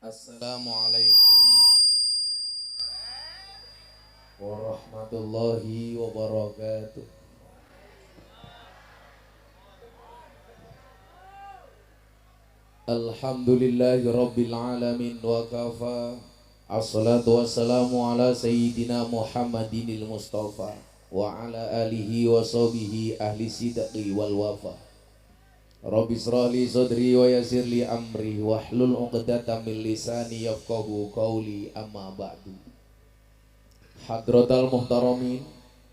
Assalamualaikum warahmatullahi wabarakatuh. Alhamdulillahi rabbil alamin wa kafa. Assalatu wassalamu ala sayyidina Muhammadinil Mustafa wa ala alihi wa sahbihi ahli sidqi wal wafa. Rabbi israh li sadri wa yassir li amri wahlul 'uqdatam min lisani yafqahu qawli, amma ba'du. Hadratal muhtaramin,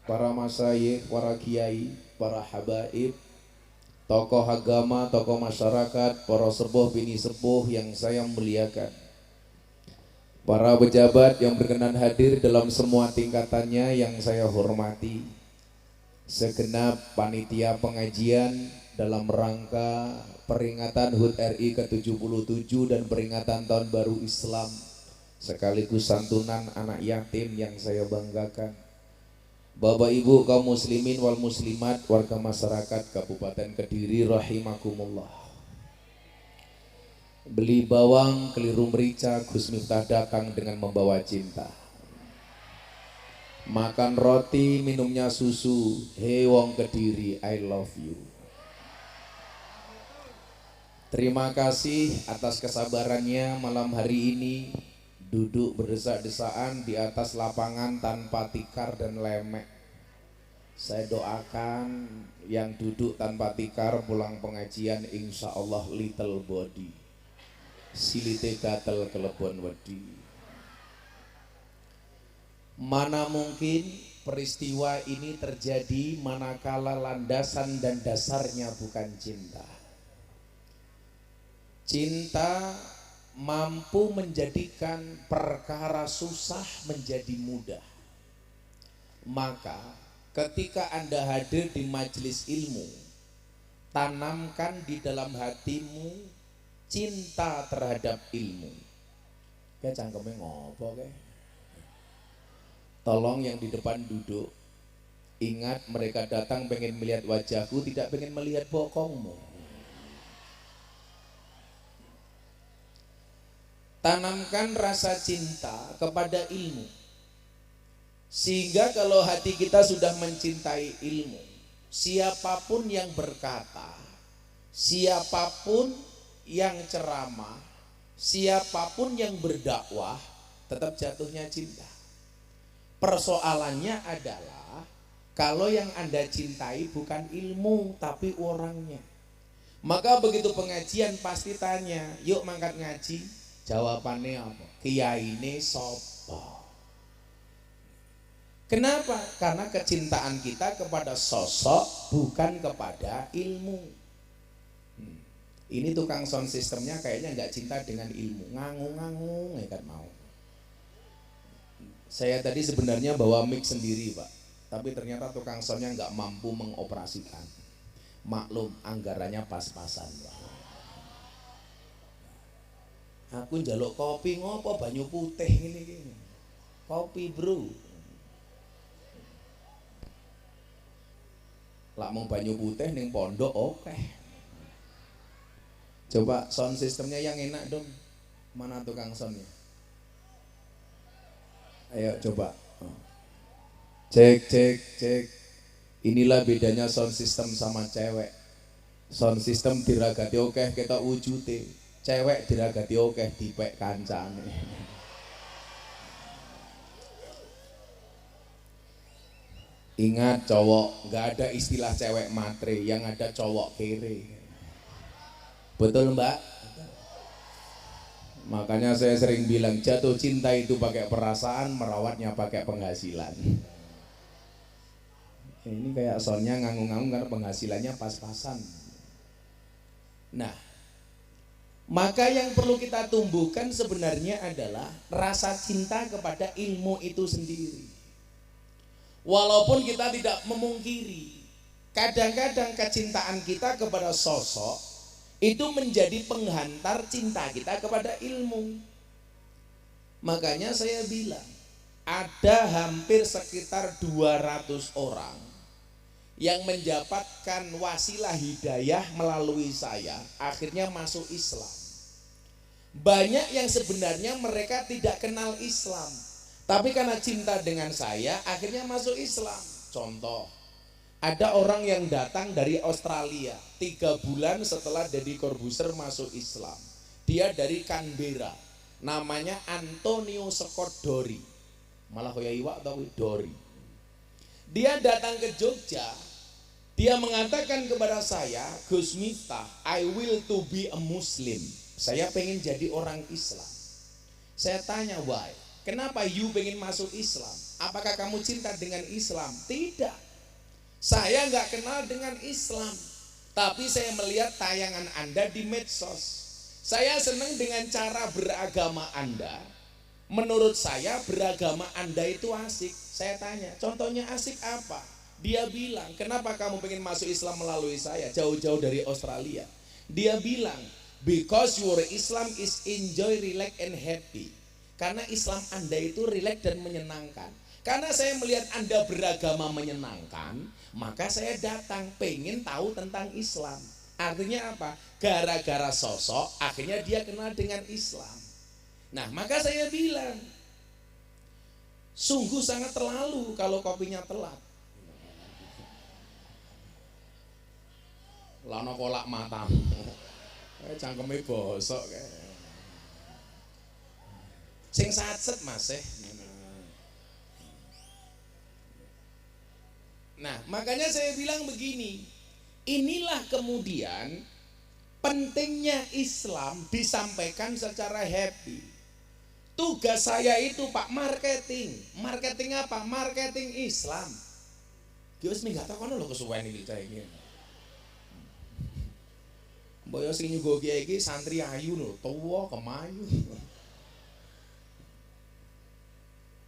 para masyayikh, para kiai, para habaib, tokoh agama, tokoh masyarakat, para sepuh bini sepuh yang saya muliakan, para pejabat yang berkenan hadir dalam semua tingkatannya yang saya hormati, segenap panitia pengajian dalam rangka peringatan HUT RI ke-77 dan peringatan Tahun Baru Islam sekaligus santunan anak yatim yang saya banggakan. Bapak Ibu kaum muslimin wal muslimat, warga masyarakat Kabupaten Kediri rahimakumullah. Beli bawang keliru merica, Gus Miftah datang dengan membawa cinta. Makan roti minumnya susu, hey wong Kediri I love you. Terima kasih atas kesabarannya malam hari ini duduk berdesak-desaan di atas lapangan tanpa tikar dan lemek. Saya doakan yang duduk tanpa tikar pulang pengajian insya Allah little body, silite gatel kelebon wedi. Mana mungkin peristiwa ini terjadi manakala landasan dan dasarnya bukan cinta. Cinta mampu menjadikan perkara susah menjadi mudah. Maka ketika Anda hadir di majelis ilmu, tanamkan di dalam hatimu cinta terhadap ilmu. Kayak cangkemnya ngopo kayak. Tolong yang di depan duduk, ingat mereka datang pengen melihat wajahku, tidak pengen melihat bokongmu. Tanamkan rasa cinta kepada ilmu, sehingga kalau hati kita sudah mencintai ilmu, siapapun yang berkata, siapapun yang ceramah, siapapun yang berdakwah, tetap jatuhnya cinta. Persoalannya adalah kalau yang Anda cintai bukan ilmu tapi orangnya. Maka begitu pengajian pasti tanya, yuk mangkat ngaji. Jawabannya apa? Kiyaine sapa? Kenapa? Karena kecintaan kita kepada sosok bukan kepada ilmu. Ini tukang sound systemnya kayaknya nggak cinta dengan ilmu, ngangung-ngangung ya kan mau. Saya tadi sebenarnya bawa mic sendiri Pak, tapi ternyata tukang soundnya nggak mampu mengoperasikan. Maklum anggarannya pas-pasan Pak. Aku njaluk kopi ngopo banyu putih gini. Kopi bro. Lak mau banyu putih ning pondok oke. Coba sound sistemnya yang enak dong. Mana tukang soundnya? Ayo coba. Cek. Inilah bedanya sound system sama cewek. Sound system diragati oke kita wujute. Cewek diragati oke dipek kancane. Ingat cowok, nggak ada istilah cewek matre, yang ada cowok kere. Betul Mbak? Makanya saya sering bilang jatuh cinta itu pakai perasaan, merawatnya pakai penghasilan. Ini kayak soalnya ngangung-ngangung karena penghasilannya pas-pasan. Nah, maka yang perlu kita tumbuhkan sebenarnya adalah rasa cinta kepada ilmu itu sendiri. Walaupun kita tidak memungkiri, kadang-kadang kecintaan kita kepada sosok itu menjadi penghantar cinta kita kepada ilmu. Makanya saya bilang, ada hampir sekitar 200 orang yang mendapatkan wasilah hidayah melalui saya, akhirnya masuk Islam. Banyak yang sebenarnya mereka tidak kenal Islam, tapi karena cinta dengan saya akhirnya masuk Islam. Contoh, ada orang yang datang dari Australia 3 bulan setelah Deddy Corbuzier masuk Islam. Dia dari Canberra, namanya Antonio Scott Dory. Malah kaya iwak atau Dory. Dia datang ke Jogja. Dia mengatakan kepada saya, Gus Miftah, I will to be a Muslim. Saya pengen jadi orang Islam. Saya tanya, why? Kenapa you pengen masuk Islam? Apakah kamu cinta dengan Islam? Tidak. Saya nggak kenal dengan Islam, tapi saya melihat tayangan Anda di medsos. Saya senang dengan cara beragama Anda. Menurut saya beragama Anda itu asik. Saya tanya, contohnya asik apa? Dia bilang, kenapa kamu pengen masuk Islam melalui saya, jauh-jauh dari Australia? Dia bilang, because your Islam is enjoy, relax and happy. Karena Islam Anda itu relax dan menyenangkan. Karena saya melihat Anda beragama menyenangkan, maka saya datang pengen tahu tentang Islam. Artinya apa? Gara-gara sosok akhirnya dia kenal dengan Islam. Nah, maka saya bilang, sungguh sangat terlalu kalau kopinya telat. Lano kolak matamu, cangkeme bosok kayak. Sing satset mas . Nah, makanya saya bilang begini, inilah kemudian pentingnya Islam disampaikan secara happy. Tugas saya itu Pak marketing. Marketing apa? Marketing Islam. Kios minggat tak kono lho kesuwen iki cah iki. Boyo sing nyuguh kiai iki santri ayu lho, tuwa kemayu.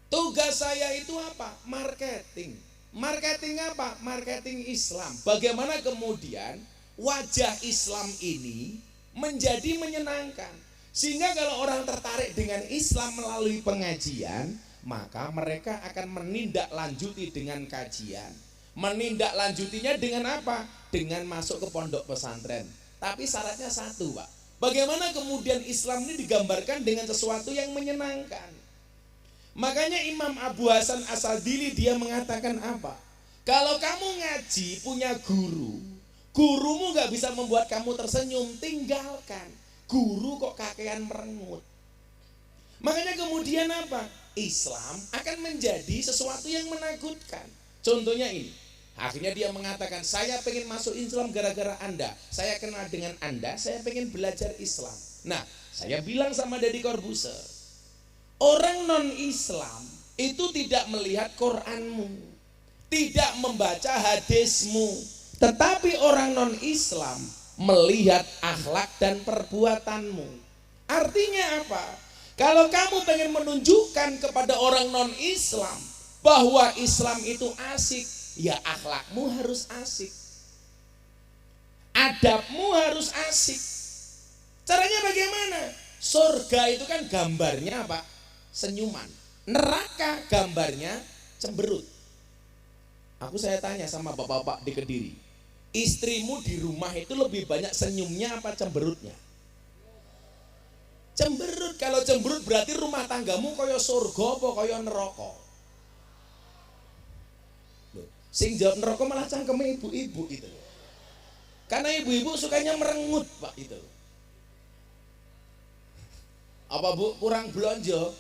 Tugas saya itu apa? Marketing. Marketing apa? Marketing Islam. Bagaimana kemudian wajah Islam ini menjadi menyenangkan, sehingga kalau orang tertarik dengan Islam melalui pengajian, maka mereka akan menindaklanjuti dengan kajian. Menindaklanjutinya dengan apa? Dengan masuk ke pondok pesantren. Tapi syaratnya satu, Pak. Bagaimana kemudian Islam ini digambarkan dengan sesuatu yang menyenangkan? Makanya Imam Abu Hasan Asadili dia mengatakan apa? Kalau kamu ngaji punya guru, gurumu gak bisa membuat kamu tersenyum, tinggalkan. Guru kok kakean merengut. Makanya kemudian apa? Islam akan menjadi sesuatu yang menakutkan. Contohnya ini. Akhirnya dia mengatakan, saya pengen masuk Islam gara-gara Anda. Saya kenal dengan Anda, saya pengen belajar Islam. Nah, saya bilang sama Deddy Corbuzier, orang non-Islam itu tidak melihat Quranmu, tidak membaca hadismu, tetapi orang non-Islam melihat akhlak dan perbuatanmu. Artinya apa? Kalau kamu pengen menunjukkan kepada orang non-Islam bahwa Islam itu asik, ya akhlakmu harus asik, adabmu harus asik. Caranya bagaimana? Surga itu kan gambarnya apa? Senyuman. Neraka gambarnya cemberut. Saya tanya sama bapak-bapak di Kediri, istrimu di rumah itu lebih banyak senyumnya apa cemberutnya? Cemberut. Kalau cemberut berarti rumah tanggamu kaya surga apa kaya neraka? Sing jawab neraka malah cangkeme ibu-ibu itu. Karena ibu-ibu sukanya merengut, Pak, itu. Apa Bu, kurang belanja?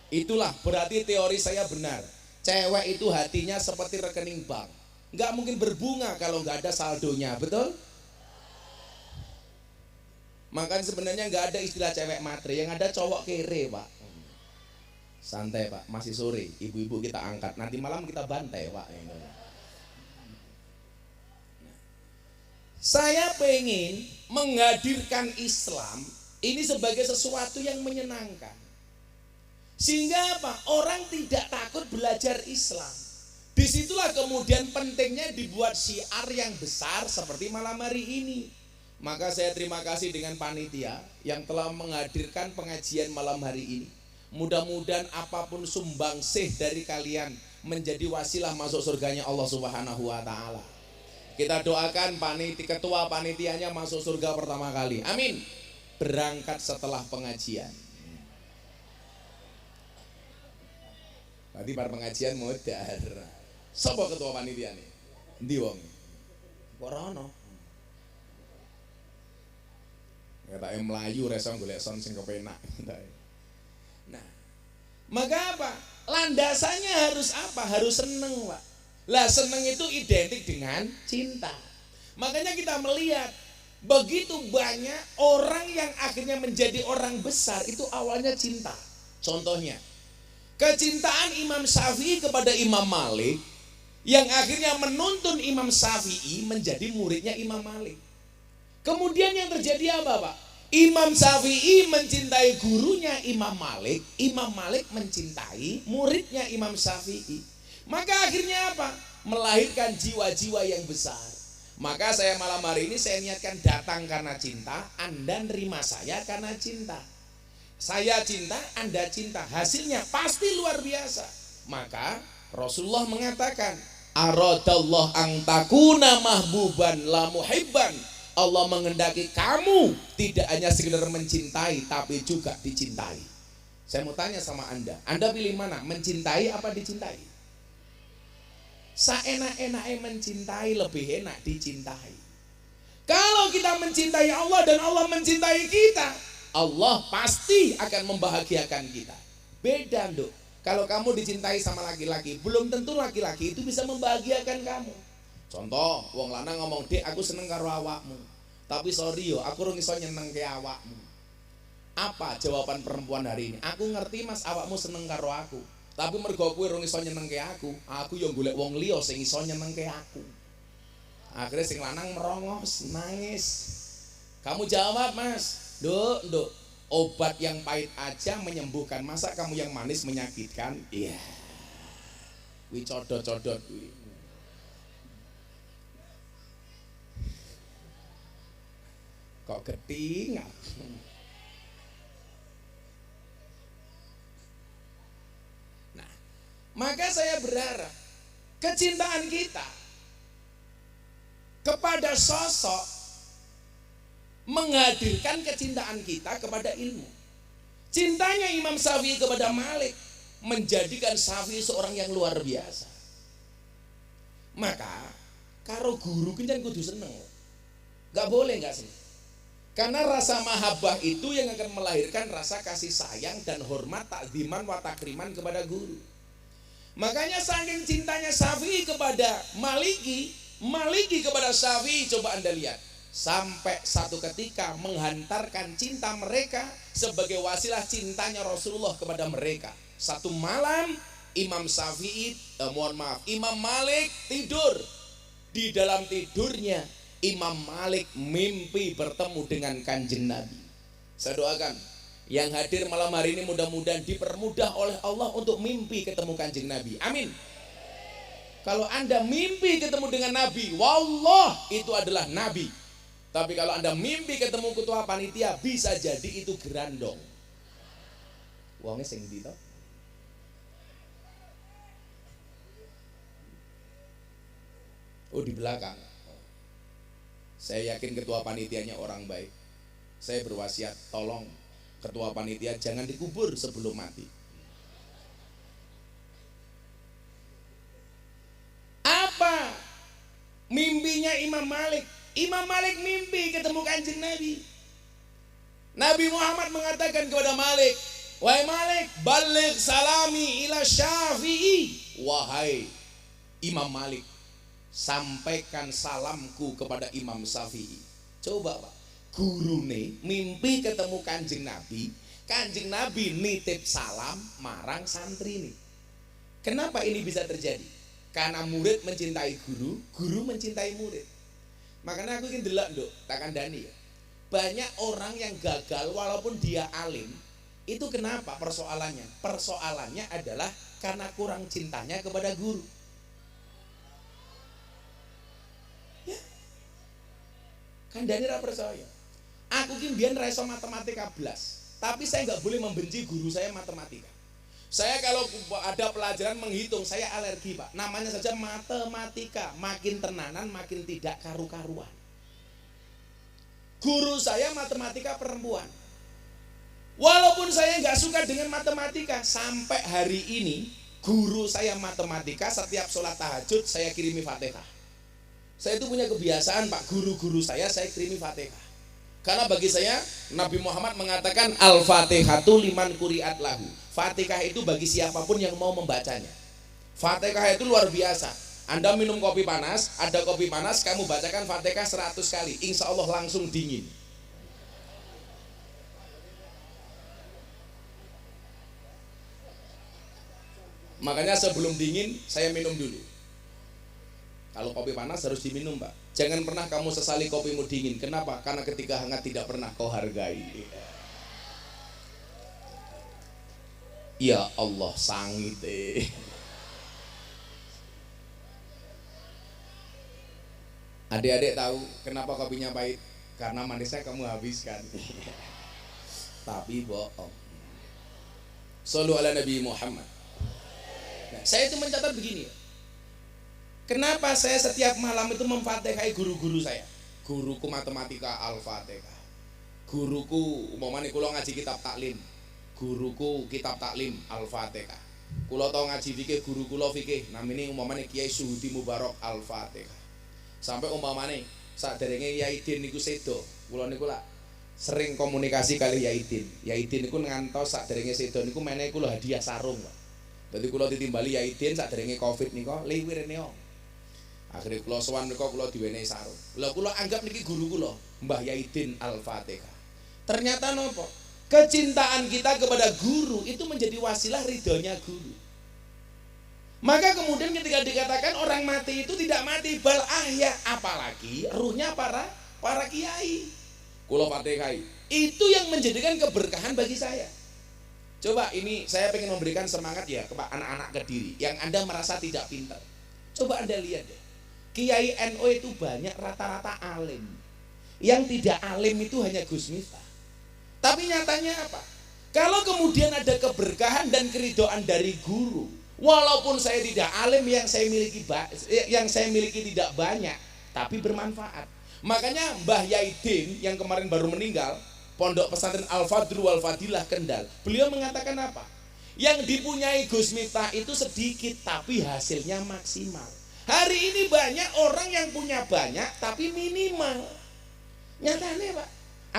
Itulah berarti teori saya benar. Cewek itu hatinya seperti rekening bank, nggak mungkin berbunga kalau nggak ada saldonya, betul? Makanya sebenarnya nggak ada istilah cewek matre, yang ada cowok kere, Pak. Santai Pak, masih sore, ibu-ibu kita angkat, nanti malam kita bantai Pak. Saya pengen menghadirkan Islam ini sebagai sesuatu yang menyenangkan, sehingga apa? Orang tidak takut belajar Islam. Disitulah kemudian pentingnya dibuat syiar yang besar seperti malam hari ini. Maka saya terima kasih dengan panitia yang telah menghadirkan pengajian malam hari ini. Mudah-mudahan apapun sumbangsih dari kalian menjadi wasilah masuk surganya Allah Subhanahu wa taala. Kita doakan ketua panitianya masuk surga pertama kali. Amin. berangkat setelah pengajian. Berarti bar pengajian modar. Sapa ketua panitia nih? Endi wong? Ora ono. Ketake mlayu reso golek son sing kepenak. Nah, maka apa? Landasannya harus apa? Harus seneng, Pak. Lah seneng itu identik dengan cinta. Makanya kita melihat begitu banyak orang yang akhirnya menjadi orang besar itu awalnya cinta. Contohnya, kecintaan Imam Syafi'i kepada Imam Malik yang akhirnya menuntun Imam Syafi'i menjadi muridnya Imam Malik. Kemudian yang terjadi apa, Pak? Imam Syafi'i mencintai gurunya Imam Malik mencintai muridnya Imam Syafi'i. Maka akhirnya apa? Melahirkan jiwa-jiwa yang besar. Maka saya malam hari ini saya niatkan datang karena cinta, Anda nerima saya karena cinta. Saya cinta, Anda cinta. Hasilnya pasti luar biasa. Maka Rasulullah mengatakan, aradallah ang takuna mahbuban la muhibban. Allah menghendaki kamu tidak hanya sekedar mencintai tapi juga dicintai. Saya mau tanya sama Anda pilih mana? Mencintai apa dicintai? Saenak-enaknya mencintai lebih enak dicintai. Kalau kita mencintai Allah dan Allah mencintai kita, Allah pasti akan membahagiakan kita. Beda, Nduk. Kalau kamu dicintai sama laki-laki, belum tentu laki-laki itu bisa membahagiakan kamu. Contoh, wong lanang ngomong, "Dek, aku seneng karo awakmu. Tapi sorry yo, aku ora iso nyeneng ke awakmu." Apa jawaban perempuan hari ini? Aku ngerti Mas, awakmu seneng karo aku. Tapi mergo kowe ora iso nyenengke aku yo golek wong liya sing iso nyenengke aku. Akhirnya sing lanang merongos, nangis. Kamu jawab, Mas, Nduk, obat yang pahit aja menyembuhkan. Masa kamu yang manis menyakitkan? Iya. Kuwi codot-codot kuwi. Kok ketingal? Maka saya berharap kecintaan kita kepada sosok menghadirkan kecintaan kita kepada ilmu. Cintanya Imam Syafi'i kepada Malik menjadikan Syafi'i seorang yang luar biasa. Maka karo guru kencan kudu seneng. Gak boleh gak seneng. Karena rasa mahabbah itu yang akan melahirkan rasa kasih sayang dan hormat, takziman wa takriman kepada guru. Makanya saking cintanya Syafi'i kepada Maliki kepada Syafi'i, coba Anda lihat, sampai satu ketika menghantarkan cinta mereka sebagai wasilah cintanya Rasulullah kepada mereka. Satu malam Imam Imam Malik tidur. Di dalam tidurnya Imam Malik mimpi bertemu dengan Kanjeng Nabi. Saya doakan yang hadir malam hari ini mudah-mudahan dipermudah oleh Allah untuk mimpi ketemu Kanjeng Nabi. Amin. Kalau Anda mimpi ketemu dengan Nabi, wallah itu adalah Nabi. Tapi kalau Anda mimpi ketemu ketua panitia, bisa jadi itu gerandong. Wongnya sing ndi to? Oh, di belakang. Saya yakin ketua panitianya orang baik. Saya berwasiat, tolong ketua panitia jangan dikubur sebelum mati. Apa mimpinya Imam Malik? Imam Malik mimpi ketemu Kanjeng Nabi. Nabi Muhammad mengatakan kepada Malik, "Wahai Malik, baligh salami ila Syafi'i." Wahai Imam Malik, sampaikan salamku kepada Imam Syafi'i. Coba Pak, gurune mimpi ketemu Kanjeng Nabi nitip salam marang santri nih. Kenapa ini bisa terjadi? Karena murid mencintai guru, guru mencintai murid. Makanya aku ingin delok Nduk, tak kandhani ya. Banyak orang yang gagal walaupun dia alim. Itu kenapa persoalannya? Persoalannya adalah karena kurang cintanya kepada guru. Ya. Kandhani ra percaya. Aku ki mbiyen ra iso matematika blas, tapi saya nggak boleh membenci guru saya matematika. Saya kalau ada pelajaran menghitung, saya alergi Pak. Namanya saja matematika, makin tenanan makin tidak karu-karuan. Guru saya matematika perempuan. Walaupun saya nggak suka dengan matematika, sampai hari ini guru saya matematika setiap sholat tahajud saya kirimi Fatihah. Saya itu punya kebiasaan Pak, guru-guru saya kirimi Fatihah. Karena bagi saya Nabi Muhammad mengatakan Al-Fatihatu liman quri'at lahu. Fatihah itu bagi siapapun yang mau membacanya. Fatihah itu luar biasa. Anda minum kopi panas, ada kopi panas, kamu bacakan Fatihah 100 kali, insya Allah langsung dingin. Makanya sebelum dingin saya minum dulu. Kalau kopi panas harus diminum Pak. Jangan pernah kamu sesali kopimu dingin. Kenapa? Karena ketika hangat tidak pernah kau hargai. Ya Allah sangit. Adik-adik tahu kenapa kopinya pahit? Karena manisnya kamu habiskan. Tapi bohong. Shallu ala Nabi Muhammad. Nah, saya itu mencatat begini. Kenapa saya setiap malam itu memfatihai guru-guru saya? Guruku matematika Al-Fatihah. Guruku umpamane kula ngaji kitab taklim. Guruku kitab taklim Al-Fatihah. Kula tau ngaji fikih, guru kula fikih namine umpamane Kiai Suhudi Mubarak Al-Fatihah. Sampai umpamane saderenge Yaidin niku sedo, kula niku lak sering komunikasi kali Yaidin. Yaidin niku ngantos saderenge sedo niku menehi kula hadiah sarung, Pak. Dadi kula ditimbali Yaidin saderenge Covid nika liwirene om. Akhire kula sowan nika kula diwenehi sarung. Lha kula anggap niki guru kula, Mbah Yaidin Al-Fatihah. Ternyata nopo? Kecintaan kita kepada guru itu menjadi wasilah ridhonya guru. Maka kemudian ketika dikatakan orang mati itu tidak mati bal ahya, apalagi ruhnya para kiai. Kula Fatihai. Itu yang menjadikan keberkahan bagi saya. Coba ini saya ingin memberikan semangat ya kepada anak-anak Kediri yang Anda merasa tidak pintar. Coba Anda lihat deh. Kiai NU itu banyak rata-rata alim. Yang tidak alim itu hanya Gus Miftah. Tapi nyatanya apa? Kalau kemudian ada keberkahan dan keridhaan dari guru, walaupun saya tidak alim, yang saya miliki tidak banyak, tapi bermanfaat. Makanya Mbah Yaidin yang kemarin baru meninggal, Pondok Pesantren Al-Fadru Wal Fadilah Kendal, beliau mengatakan apa? Yang dipunyai Gus Miftah itu sedikit tapi hasilnya maksimal. Hari ini banyak orang yang punya banyak tapi minimal. Nyatanya Pak,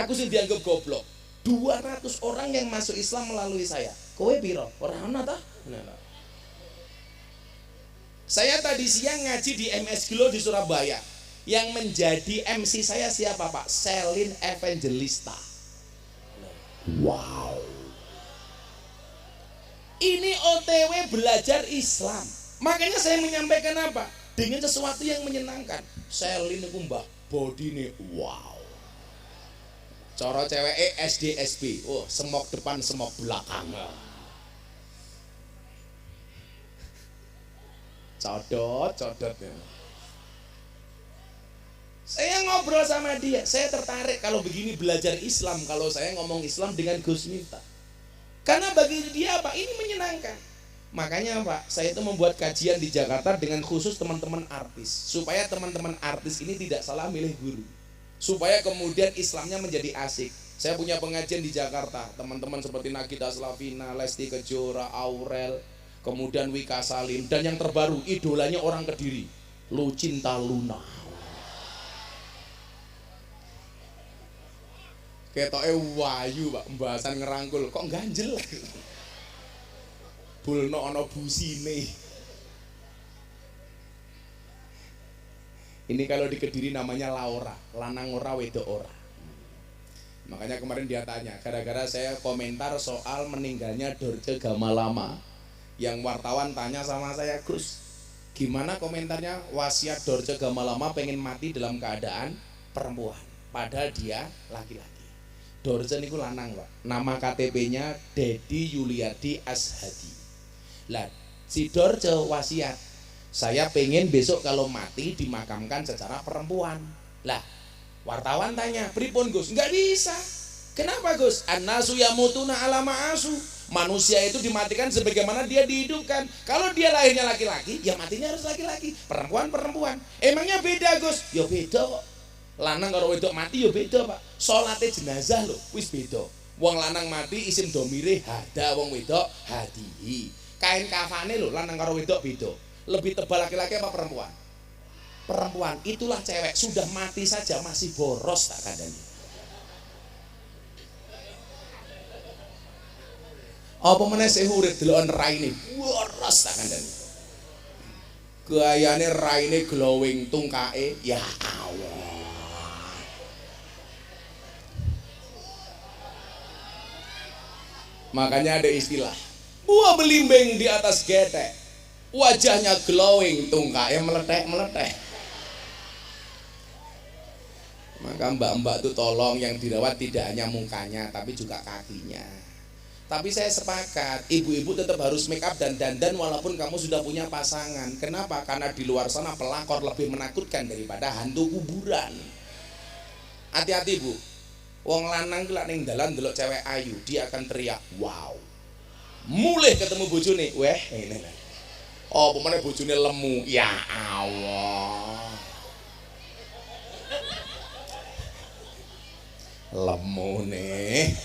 aku sih dianggap goblok. 200 orang yang masuk Islam melalui saya. Kowe piro? Ora ana ta? Saya tadi siang ngaji di MS Glo di Surabaya. Yang menjadi MC saya siapa Pak? Selin Evangelista. Wow. Ini OTW belajar Islam. Makanya saya menyampaikan apa? Dengan sesuatu yang menyenangkan. Selin itu mbak body nih, wow. Cara cewek SD SB, oh semok depan semok belakang. Codot ya. Saya ngobrol sama dia, saya tertarik kalau begini belajar Islam, kalau saya ngomong Islam dengan Gus Miftah. Karena bagi dia apa? Ini menyenangkan. Makanya Pak, saya itu membuat kajian di Jakarta dengan khusus teman-teman artis, supaya teman-teman artis ini tidak salah milih guru, supaya kemudian Islamnya menjadi asik. Saya punya pengajian di Jakarta, teman-teman seperti Nagita Slavina, Lesti Kejora, Aurel, kemudian Wika Salim, dan yang terbaru idolanya orang Kediri, Lucinta Luna. Ketoke wayu Pak, pembahasan ngerangkul kok ganjel. Bulno ana busine. Ini kalau di Kediri namanya Laura, lanang ora wedok ora. Makanya kemarin dia tanya, gara-gara saya komentar soal meninggalnya Dorce Gamalama, yang wartawan tanya sama saya, Gus, gimana komentarnya wasiat Dorce Gamalama pengen mati dalam keadaan perempuan, padahal dia laki-laki. Dorce niku lanang Pak, nama KTP-nya Dedi Yuliardi Ashadi. Lah, si Dorce wasiat, saya pengen besok kalau mati dimakamkan secara perempuan. Lah, wartawan tanya, pripun Gus? Enggak bisa. Kenapa Gus? An-nasu yamutuna ala ma'asu. Manusia itu dimatikan sebagaimana dia dihidupkan. Kalau dia lahirnya laki-laki, ya matinya harus laki-laki. Perempuan. Emangnya beda Gus? Ya beda kok. Lanang karo wedok mati ya beda, Pak. Salate jenazah lho, wis beda. Wong lanang mati isim domire hada, wong wedok hadihi. Kain kafane lho lanang karo wedok beda. Lebih tebal laki-laki apa perempuan? Perempuan. Itulah cewek, sudah mati saja masih boros tak kandani. Apa meneh sing urip deloken raine boros tak kandani. Gayane raine glowing tungkae ya Allah. Makanya ada istilah buah belimbing di atas getek, wajahnya glowing, tungkaknya meletek-meletek. Maka mbak-mbak itu tolong yang dirawat tidak hanya mukanya tapi juga kakinya. Tapi saya sepakat, ibu-ibu tetap harus make up dan dandan walaupun kamu sudah punya pasangan. Kenapa? Karena di luar sana pelakor lebih menakutkan daripada hantu kuburan. Hati-hati Bu. Wong lanang gelak ning dalan delok cewek ayu, dia akan teriak, "Wow." Mulih ketemu bojone, weh ngene. Oh, pemane bojone lemu. Ya Allah. Lemune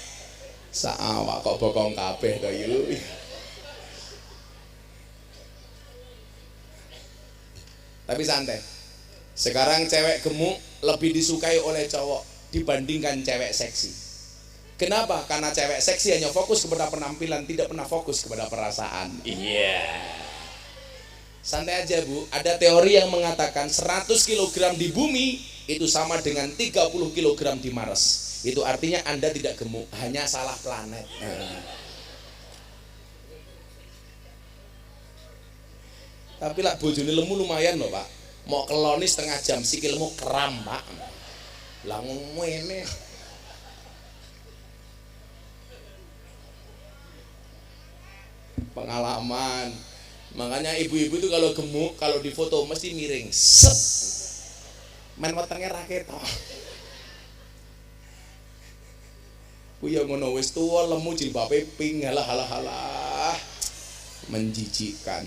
saawak kok bokong kabeh to yu. Tapi santai. Sekarang cewek gemuk lebih disukai oleh cowok dibandingkan cewek seksi. Kenapa? Karena cewek seksi hanya fokus kepada penampilan, tidak pernah fokus kepada perasaan. Iya. Santai aja Bu, ada teori yang mengatakan 100 kg di bumi itu sama dengan 30 kg di Mars. Itu artinya Anda tidak gemuk, hanya salah planet. Tapi lah bojone lemu lumayan loh Pak. Mau keloni setengah jam, sikilmu kram Pak. Lah ngene. Pengalaman. Makanya ibu-ibu itu kalau gemuk, kalau difoto mesti miring. Set. Men wetenge ra ketok. Ku ya ngono wis tuwa lemu jilbabe pink halah. Menjijikkan.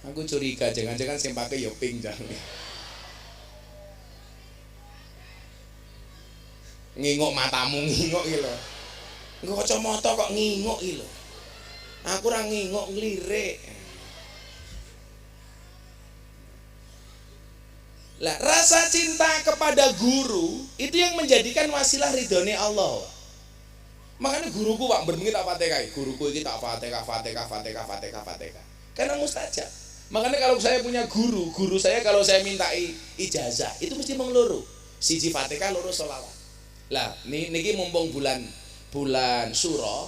Aku curiga jangan-jangan sing pakai ya pink jangan. Nginguk matamu nginguk iki lho. Engko kacamata kok nginguk iki lho. Aku ora nginguk nglirik. Lah rasa cinta kepada guru itu yang menjadikan wasilah ridhone Allah. Makanya guruku Pak berbengi tak Fatihah, guruku iki tak Fatihah. Karena mustajab. Makanya kalau saya punya guru saya kalau saya mintai ijazah itu mesti mengeluru. Siji Fatihah, loro sholawat. Lah niki mumpung bulan Suro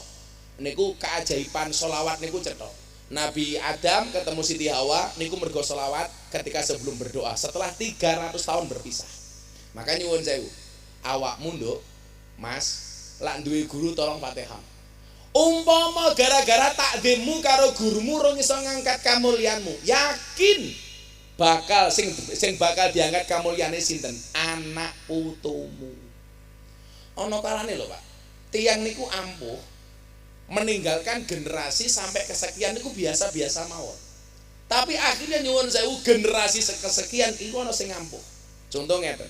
niku keajaiban sholawat niku cetok. Nabi Adam ketemu Siti Hawa niku mergo sholawat ketika sebelum berdoa setelah 300 tahun berpisah. Makanya nyuwun sewu, awakmu nduk Mas lak duwe guru tolong Fatihah. Umpama gara-gara takdimmu karo gurumu ora iso ngangkat kamulyanmu, yakin bakal sing bakal diangkat kamulyane sinten? Anak putumu. Ana kalane lho Pak. Tiang niku ampuh meninggalkan generasi sampai kesekian niku biasa-biasa mawon. Tapi akhirnya nyuwun sewu generasi kesekian iku ana sing ampuh. Contoh ngeten.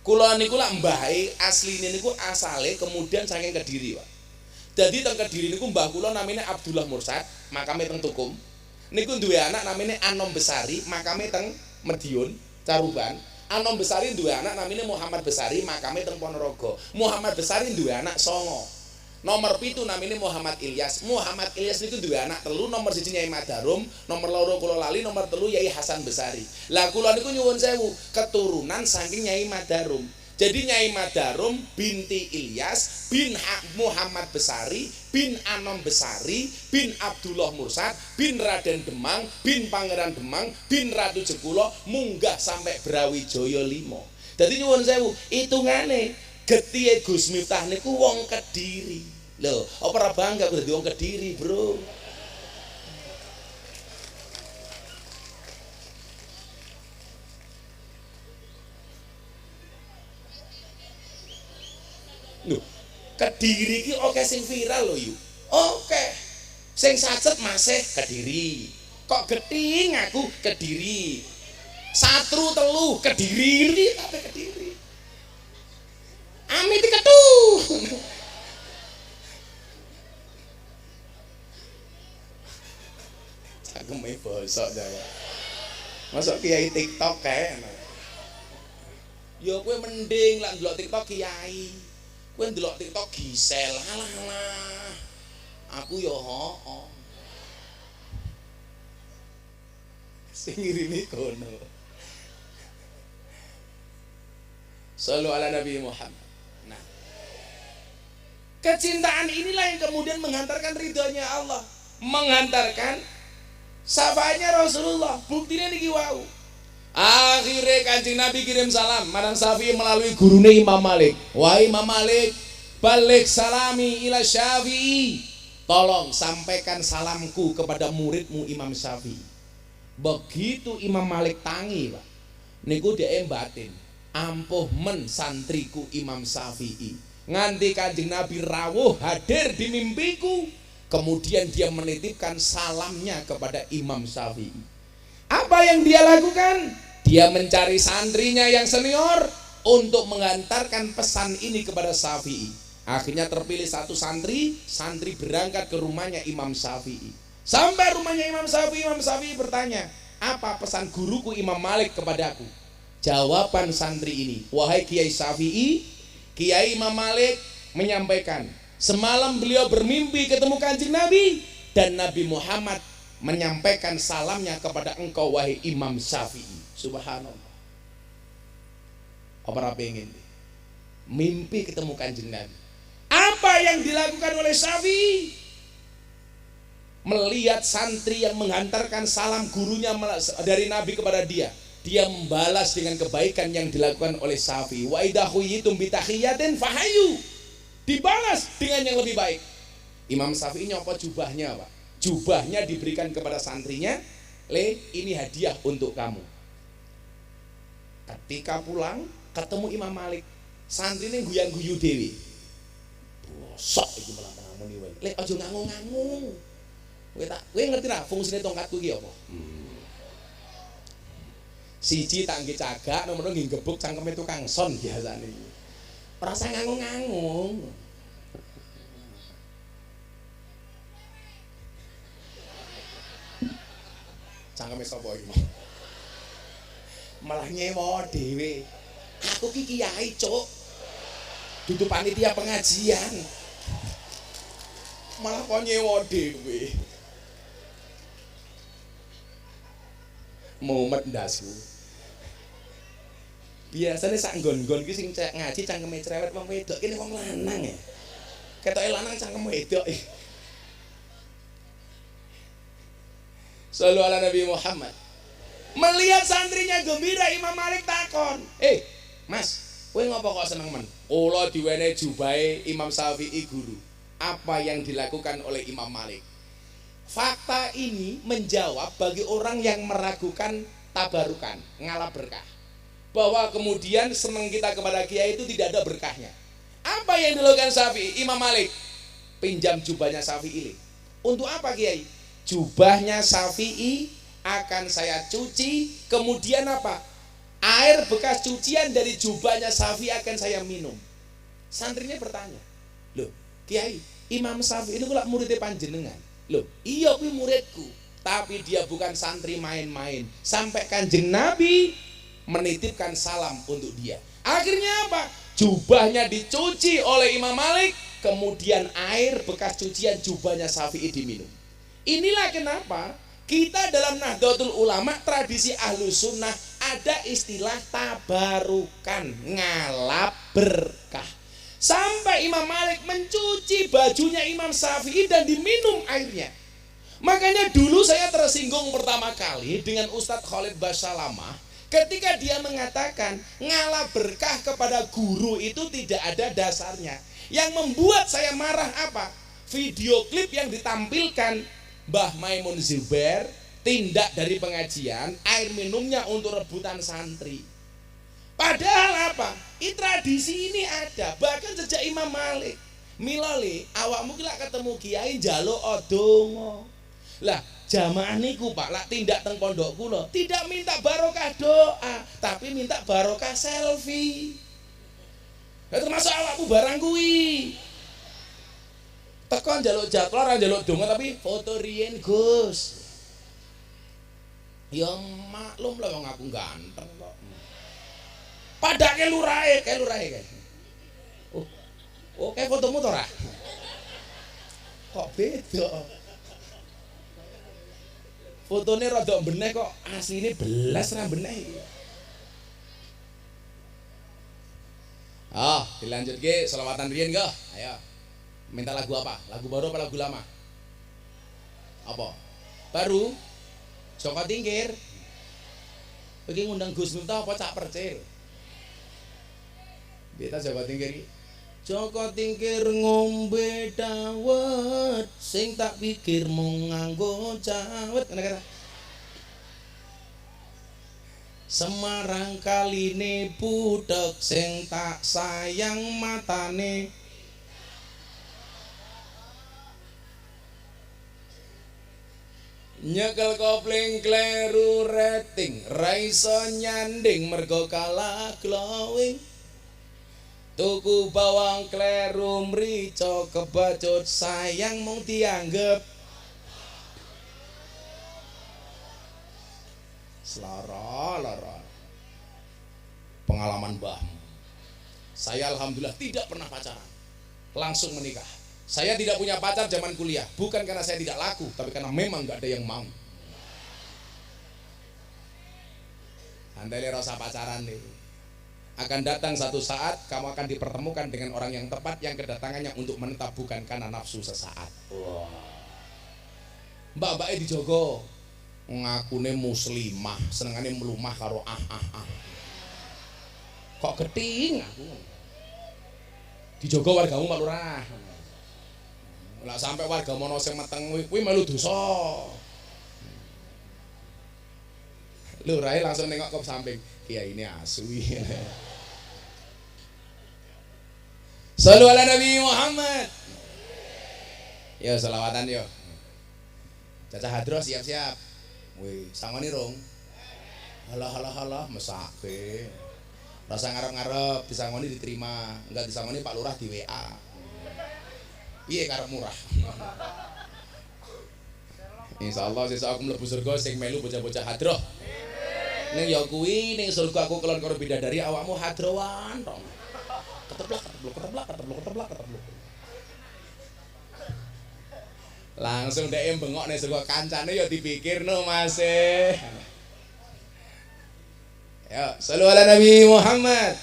Kula niku lak mbahe asline niku asale kemudian saking Kediri, Pak. Jadi teng Kediri niku mbah kula namanya Abdullah Mursad, makame teng Tukum. Niku duwe anak namanya Anom Besari, makame teng Medion, Caruban. Anom Besari duwe anak namanya Muhammad Besari, makame teng Ponorogo. Muhammad Besari duwe anak songo. Nomor 7 namanya Muhammad Ilyas. Muhammad Ilyas niku duwe anak telu, nomor 1 Nyai Madarum, nomor 2 kula lali, nomor 3 Yai Hasan Besari. Lah kula niku nyuwun sewu, keturunan saking Nyai Madarum. Jadi Nyai Madarum binti Ilyas bin Muhammad Besari bin Anom Besari bin Abdullah Mursad bin Raden Demang bin Pangeran Demang bin Ratu Jekulo munggah sampai Brawijaya 5. Jadi nyuwun sewu, hitungane getih Gus Miftah niku wong Kediri. Lho, apa ora bangga dadi wong Kediri, Bro? Lho, Kediri iki oke sing viral lho yu. Oke. Sing sacet masih Kediri. Kok getih ngaku Kediri. Satru telu Kediri kabeh Kediri. Amit ketu. Cangkeme bosok Jawa. Masuk kiai TikTok kae. Ya kowe mending lak ndelok TikTok kiai. Kowe ndelok TikTok Gisel. Alah. Aku ya hooh. Sing ngirimi kono. Sallu ala Nabi Muhammad. Nah, kecintaan inilah yang kemudian menghantarkan ridhonya Allah, menghantarkan syafaatnya Rasulullah. Buktinya niki wau. Akhirnya Kanjeng Nabi kirim salam marang Syafi'i melalui gurune Imam Malik. Wahai Imam Malik, balik salami ila Syafi'i. Tolong sampaikan salamku kepada muridmu Imam Syafi'i. Begitu Imam Malik tangi, Pak. Niku dhek batin. Ampuh men santriku Imam Syafi'i. Nganti Kanjeng Nabi rawuh hadir di mimpiku. Kemudian dia menitipkan salamnya kepada Imam Syafi'i. Apa yang dia lakukan? Dia mencari santrinya yang senior untuk mengantarkan pesan ini kepada Syafi'i. Akhirnya terpilih satu santri berangkat ke rumahnya Imam Syafi'i. Sampai rumahnya Imam Syafi'i bertanya, apa pesan guruku Imam Malik kepadaku? Jawaban santri ini, wahai Kiai Syafi'i, Kiai Imam Malik menyampaikan, semalam beliau bermimpi ketemu Kanjeng Nabi dan Nabi Muhammad menyampaikan salamnya kepada engkau wahai Imam Syafi'i. Subhanallah. Apa pengen mimpi ketemu Kanjeng Nabi? Apa yang dilakukan oleh Syafi'i? Melihat santri yang menghantarkan salam gurunya dari Nabi kepada dia, dia membalas dengan kebaikan yang dilakukan oleh Syafi'i. Wa idza khuyyitum bi tahiyatin fahayu. Dibalas dengan yang lebih baik. Imam Syafi'i nyopot jubahnya, Pak. Jubahnya diberikan kepada santrinya, ini hadiah untuk kamu. Ketika pulang ketemu Imam Malik, santrine guyang-guyu dewi. Bosok iki malah ngomongin wae. Aja ngangung-ngangung. Kowe ngerti ra fungsine tongkatku iki apa? Siji tak nggih cagak, nomor nggih gebuk cangkeme tukang son biasane. Ora usah ngangung-ngangung. Cangkeme sapa iki? Malah nyewa dhewe. Aku ki kiai, Cuk. Dudu panitia pengajian. Malah kok nyewa dhewe. Mumet ndasku. Biasane sak nggon-nggon ki sing ngaji cangkeme cerewet wong wedok kene wong lanang ya. Ketoke lanang cangkem wedok. Sallu ala Nabi Muhammad. Melihat santrinya gembira, Imam Malik takon, Mas, kowe ngopo kok seneng men? Kula diwenehi jubahe Imam Syafi'i guru. Apa yang dilakukan oleh Imam Malik? Fakta ini menjawab bagi orang yang meragukan tabarukan, ngalah berkah. Bahwa kemudian seneng kita kepada kiai itu tidak ada berkahnya. Apa yang dilakukan Syafi'i? Imam Malik pinjam jubahnya Syafi'i. Untuk apa kiai? Jubahnya Syafi'i akan saya cuci, kemudian apa? Air bekas cucian dari jubahnya Syafi'i akan saya minum. Santrinya bertanya, loh kiai, Imam Syafi'i itu kok muridnya panjenengan? Loh iya kuwi muridku, tapi dia bukan santri main-main. Sampai Kanjeng Nabi menitipkan salam untuk dia. Akhirnya apa? Jubahnya dicuci oleh Imam Malik, kemudian air bekas cucian jubahnya Syafi'i diminum. Inilah kenapa kita dalam Nahdlatul Ulama, tradisi Ahlus Sunnah, ada istilah tabarukan, ngalap berkah. Sampai Imam Malik mencuci bajunya Imam Syafi'i dan diminum airnya. Makanya dulu saya tersinggung pertama kali dengan Ustadz Khalid Basalamah ketika dia mengatakan ngalap berkah kepada guru itu tidak ada dasarnya. Yang membuat saya marah apa? Video klip yang ditampilkan Mbah Maimun Zubair tindak dari pengajian, air minumnya untuk rebutan santri. Padahal apa? Tradisi ini ada bahkan sejak Imam Malik. Milale awakmu ki lak ketemu kiai njaluk donga. Lah Jamaah niku Pak, lak tindak teng pondok kula, tidak minta barokah doa, tapi minta barokah selfie. Ya termasuk awakku barang kuwi. Teko njaluk jadwal ora njaluk donga tapi foto riyen Gus. Ya maklum lah wong aku ganteng kok. Padake lurahe, kae. Oh, kae fotomu to ora? Kok beda? Fotone rada beneh kok asline belas ra beneh iki. Dilanjutke selawatan riyen kok. Ayo. Minta lagu apa? Lagu baru apa lagu lama? Apa? Baru? Joko Tingkir. Iki ngundang Gus Miftah apa Cak Percil? Beta Joko Tingkir iki. Joko Tingkir ngombe dawet sing tak pikir mung nganggo cawet. Kata Semarang kaline butek sing tak sayang matane. Nyekel kopling kleru rating ra iso nyanding mergo kalah glowing. Tuku bawang kleru mrica kebacut sayang mung dianggep lara. Pengalaman mbahmu. Saya alhamdulillah tidak pernah pacaran, langsung menikah. Saya tidak punya pacar zaman kuliah, bukan karena saya tidak laku, tapi karena memang gak ada yang mau. Andai rasa pacaran nih. Akan datang satu saat kamu akan dipertemukan dengan orang yang tepat yang kedatangannya untuk menetap, bukan karena nafsu sesaat. Mbak-mbaknya dijogo, ngakune muslimah, senengane melumah karo Kok keting aku. Dijogo wargamu Pak Lurah. Lah sampai warga mono sing meteng kuwi melu dosa. Lurahe langsung nengok ke samping. Kiai ini asu. Shallu ala Nabi Muhammad. Yo selawatan yo. Caca Hadro siap-siap. Wih, sangoni rong. Halah mesake. Rasa ngarep-ngarep disangoni diterima, enggak disangoni Pak Lurah di WA. Piye karep murah. Insyaallah sesuk aku mlebu surga sing melu bocah-bocah hadroh. Ning ya kuwi ning surga aku kelon karo bidadari awakmu hadrowan to. Keteblak. Langsung dhek bengok ning surga kancane ya dipikirno Mas. Ya, shallu ala Nabi Muhammad.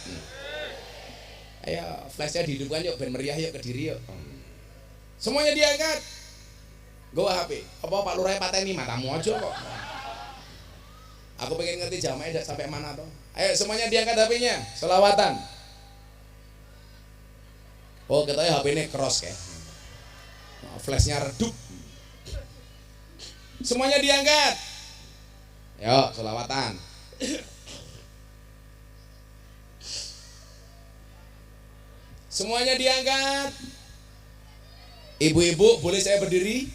Ayo, flashnya dihidupkan yuk, ben meriah yuk ke diri yuk. Semuanya diangkat. Gua HP. Apa Pak Lurah pateni matamu aja kok. Aku pengen ngerti jamaah sampai mana toh. Ayo semuanya diangkat HP-nya. Selawatan. Oh, katanya HP ini cross kayak. Flashnya redup. Semuanya diangkat. Yuk, selawatan. Semuanya diangkat. Ibu-ibu boleh saya berdiri?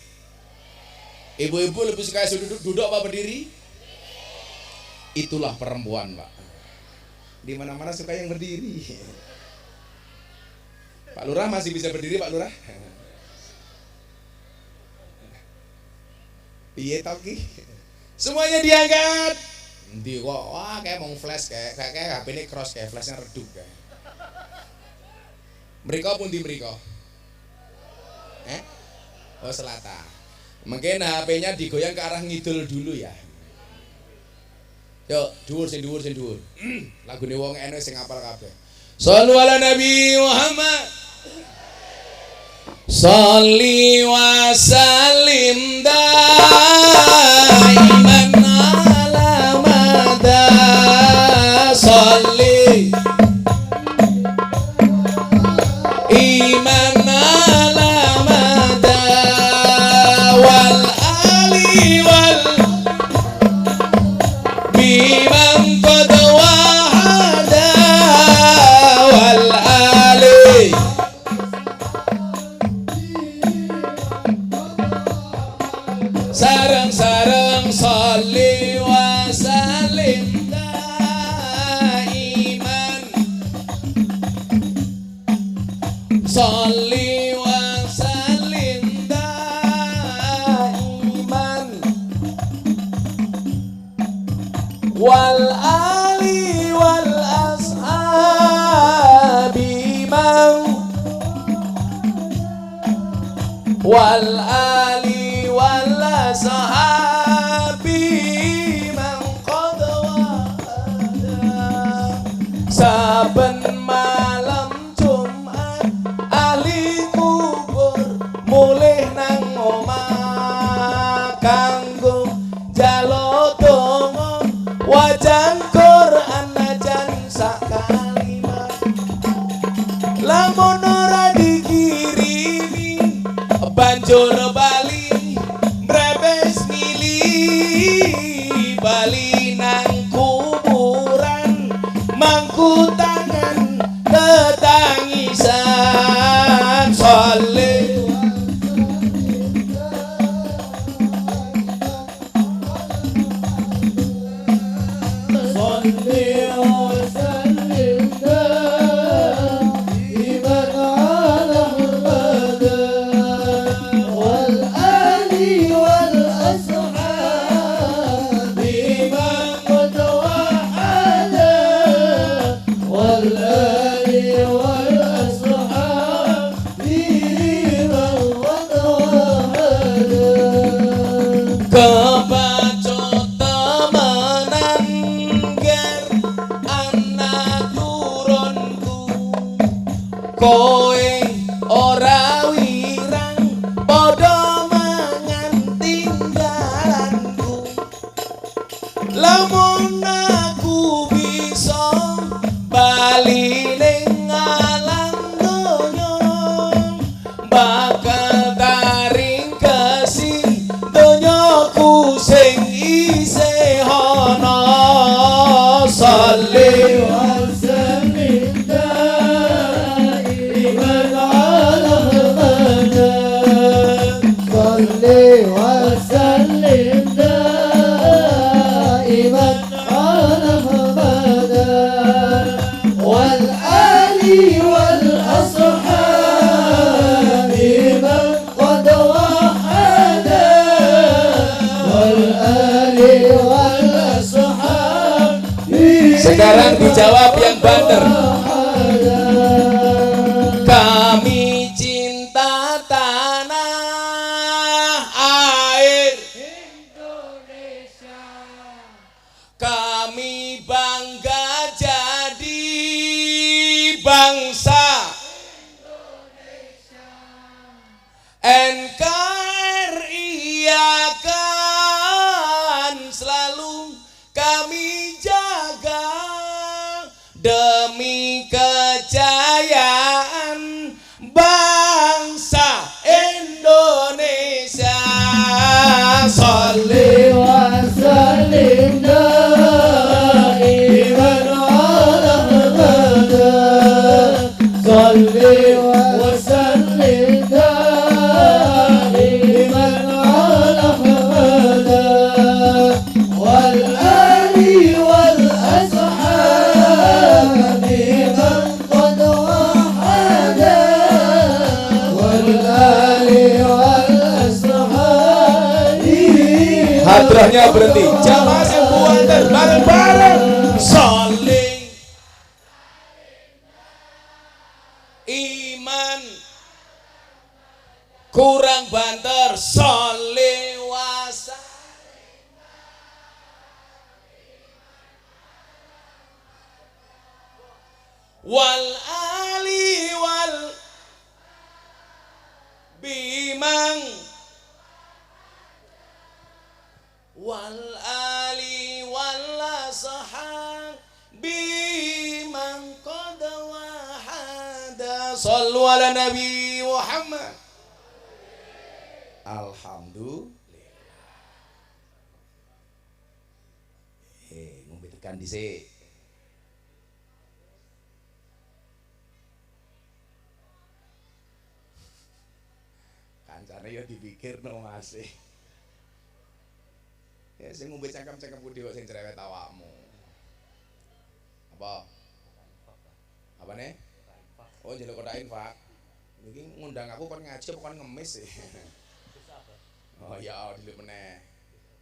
Ibu-ibu lebih suka duduk apa berdiri? Itulah perempuan Pak. Di mana-mana suka yang berdiri. Pak Lurah masih bisa berdiri Pak Lurah? Piye toki? Semuanya diangkat. Wah kayak mau flash kayak HP ini cross kayak flashnya redup kayak. Mereka pun di mereka. Oh selatan. Mungkin HP-nya digoyang ke arah ngidul dulu ya. Yuk, dhuwur. Lagune wong ene sing apal kabeh. Shallu ala Nabi Muhammad. Shalli wa sallim daiman ala mada. Shalli iman ala mada wal ali wal biman qad wahada wal ali sarang Sholli wa sallim daiman wal ali wal ashabi wal ali wal ashabi man qad wa'ada. Saben malam Jumat ahli kubur mulih nang omah kanggo njaluk donga wajan Quran najan sak kalimat. Lamun ora dikirimi banjur bali mbrebes mili bali nang kuburan mangku tangan tetangisan. Sholli kebacut temenan ger anak turunku, kowe ora wirang padha mangan tinggalanku. Lamun aku bisa bali ning alam donya bakal taring kesih donyaku sing isih ana. Sholli wa sallim daiman ala Muhammad. Sholli wa sallim daiman ala Muhammad wal ali wal ashabi man qad wahada wal ali wal ashabi. Sekarang dijawab yang banter. Kami cinta tanah air Indonesia, kami bangga jadi bangsa Indonesia. NKRI akan selalu kami jaga demi kejayaan bangsa Indonesia. Sholli wa sallim daiman ala Muhammad. Sholli wa sallim daiman ala Muhammad wal ali wal ashabi man qad wahada wal ali wal ashabi. Hadrahnya berhenti. Jamaah yang buanter bareng-bareng. Sholli iman kurang banter. Sholli wa sallim wal ali wal bimang wal ali wal ashabi man qad wahada. Shallu ala Nabi Muhammad. Alhamdulillah. Ngombe tekan dhisik. Kancane ya dipikirno Mas. Ya sing ngombe cangkem-cangkemku dhewe sing cerewet awakmu. Apa? Apane? Oh njaluk kotak infak. Niki ngundang aku kon ngaji apa kon ngemis sih. Oh ya, dulu meneh.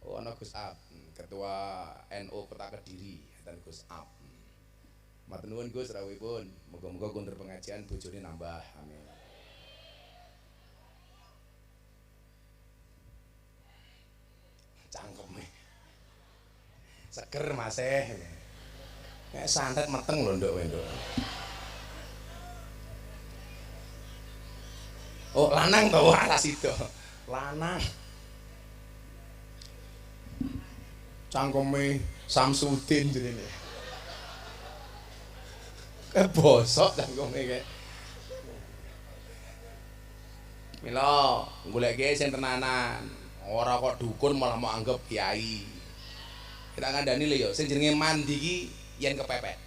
Oh ana Gus Ab, Ketua NU Kota Kediri dan Gus Ab. Matur nuwun Gus rawuhipun. Muga-muga kondur pengajian bojone nambah. Amin. Cangkeme. Seger masih. Kayak santet meteng lho nduk kowe nduk. Oh, lanang to ora sida. Lanang. Cangkeme Samsudin jenenge. Bosok cangkeme kae. Mila goleke sing tenanan. Ora kok dukun malah mau anggap kiai. Kita ngandani lho ya, sing jenenge mandi iki yen kepepet.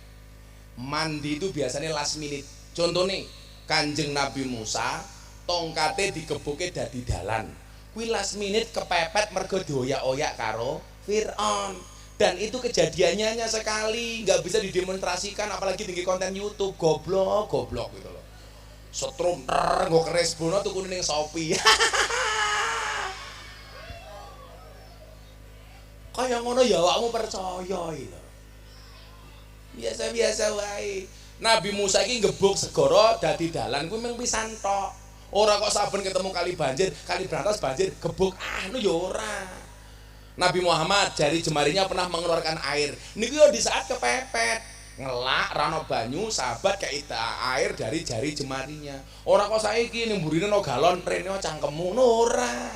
Mandi itu biasanya last minute. Contone Kanjeng Nabi Musa tongkate digebuke dadi dalan. Kuwi last minute kepepet mergo dioyak-oyak karo Fir'aun. Dan itu kejadiannya hanya sekali, nggak bisa didemonstrasikan apalagi tinggi konten YouTube. Goblok gitu loh. Setrum nggo keris bono tukune ning Shopee. Kaya ngono ya awakmu percaya lho. Biasa-biasa wae. Nabi Musa iki ngebuk segara dadi dalan kuwi mung pisan tok. Ora kok saben ketemu kali banjir, kali berantas banjir, gebuk anu ya ora. Nabi Muhammad jari jemarinya pernah mengeluarkan air. Niku yo di saat kepepet. Ngelak rano banyu sahabat kayak air dari jari jemarinya. Ora kok saiki ning mburine no galon rene cangkemmu ora.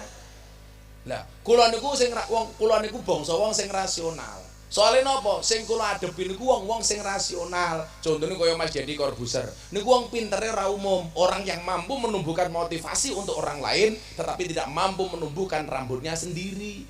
Lah, kula niku sing kula niku bangsa wong sing rasional. Soale napa? Sing kula adepi niku wong-wong sing rasional. Contone kaya Mas Deddy Corbuzier. Niku wong pintere ora umum, orang yang mampu menumbuhkan motivasi untuk orang lain tetapi tidak mampu menumbuhkan rambutnya sendiri.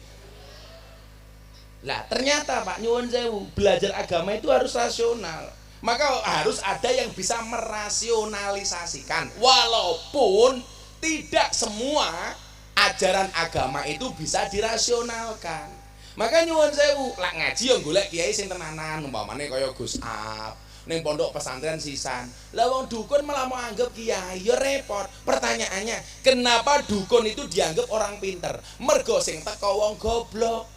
Lah, ternyata Pak nyuwun sewu, belajar agama itu harus rasional. Maka harus ada yang bisa merasionalisasikan. Walaupun tidak semua ajaran agama itu bisa dirasionalkan. Maka nyuwun sewu, lak ngaji yo golek kiai sing tenanan, umpamane kaya Gus Ab, ning pondok pesantren sisan. Lah wong dukun malah mau anggap kiai, yo repot. Pertanyaannya, kenapa dukun itu dianggap orang pinter? Mergo sing teko wong goblok.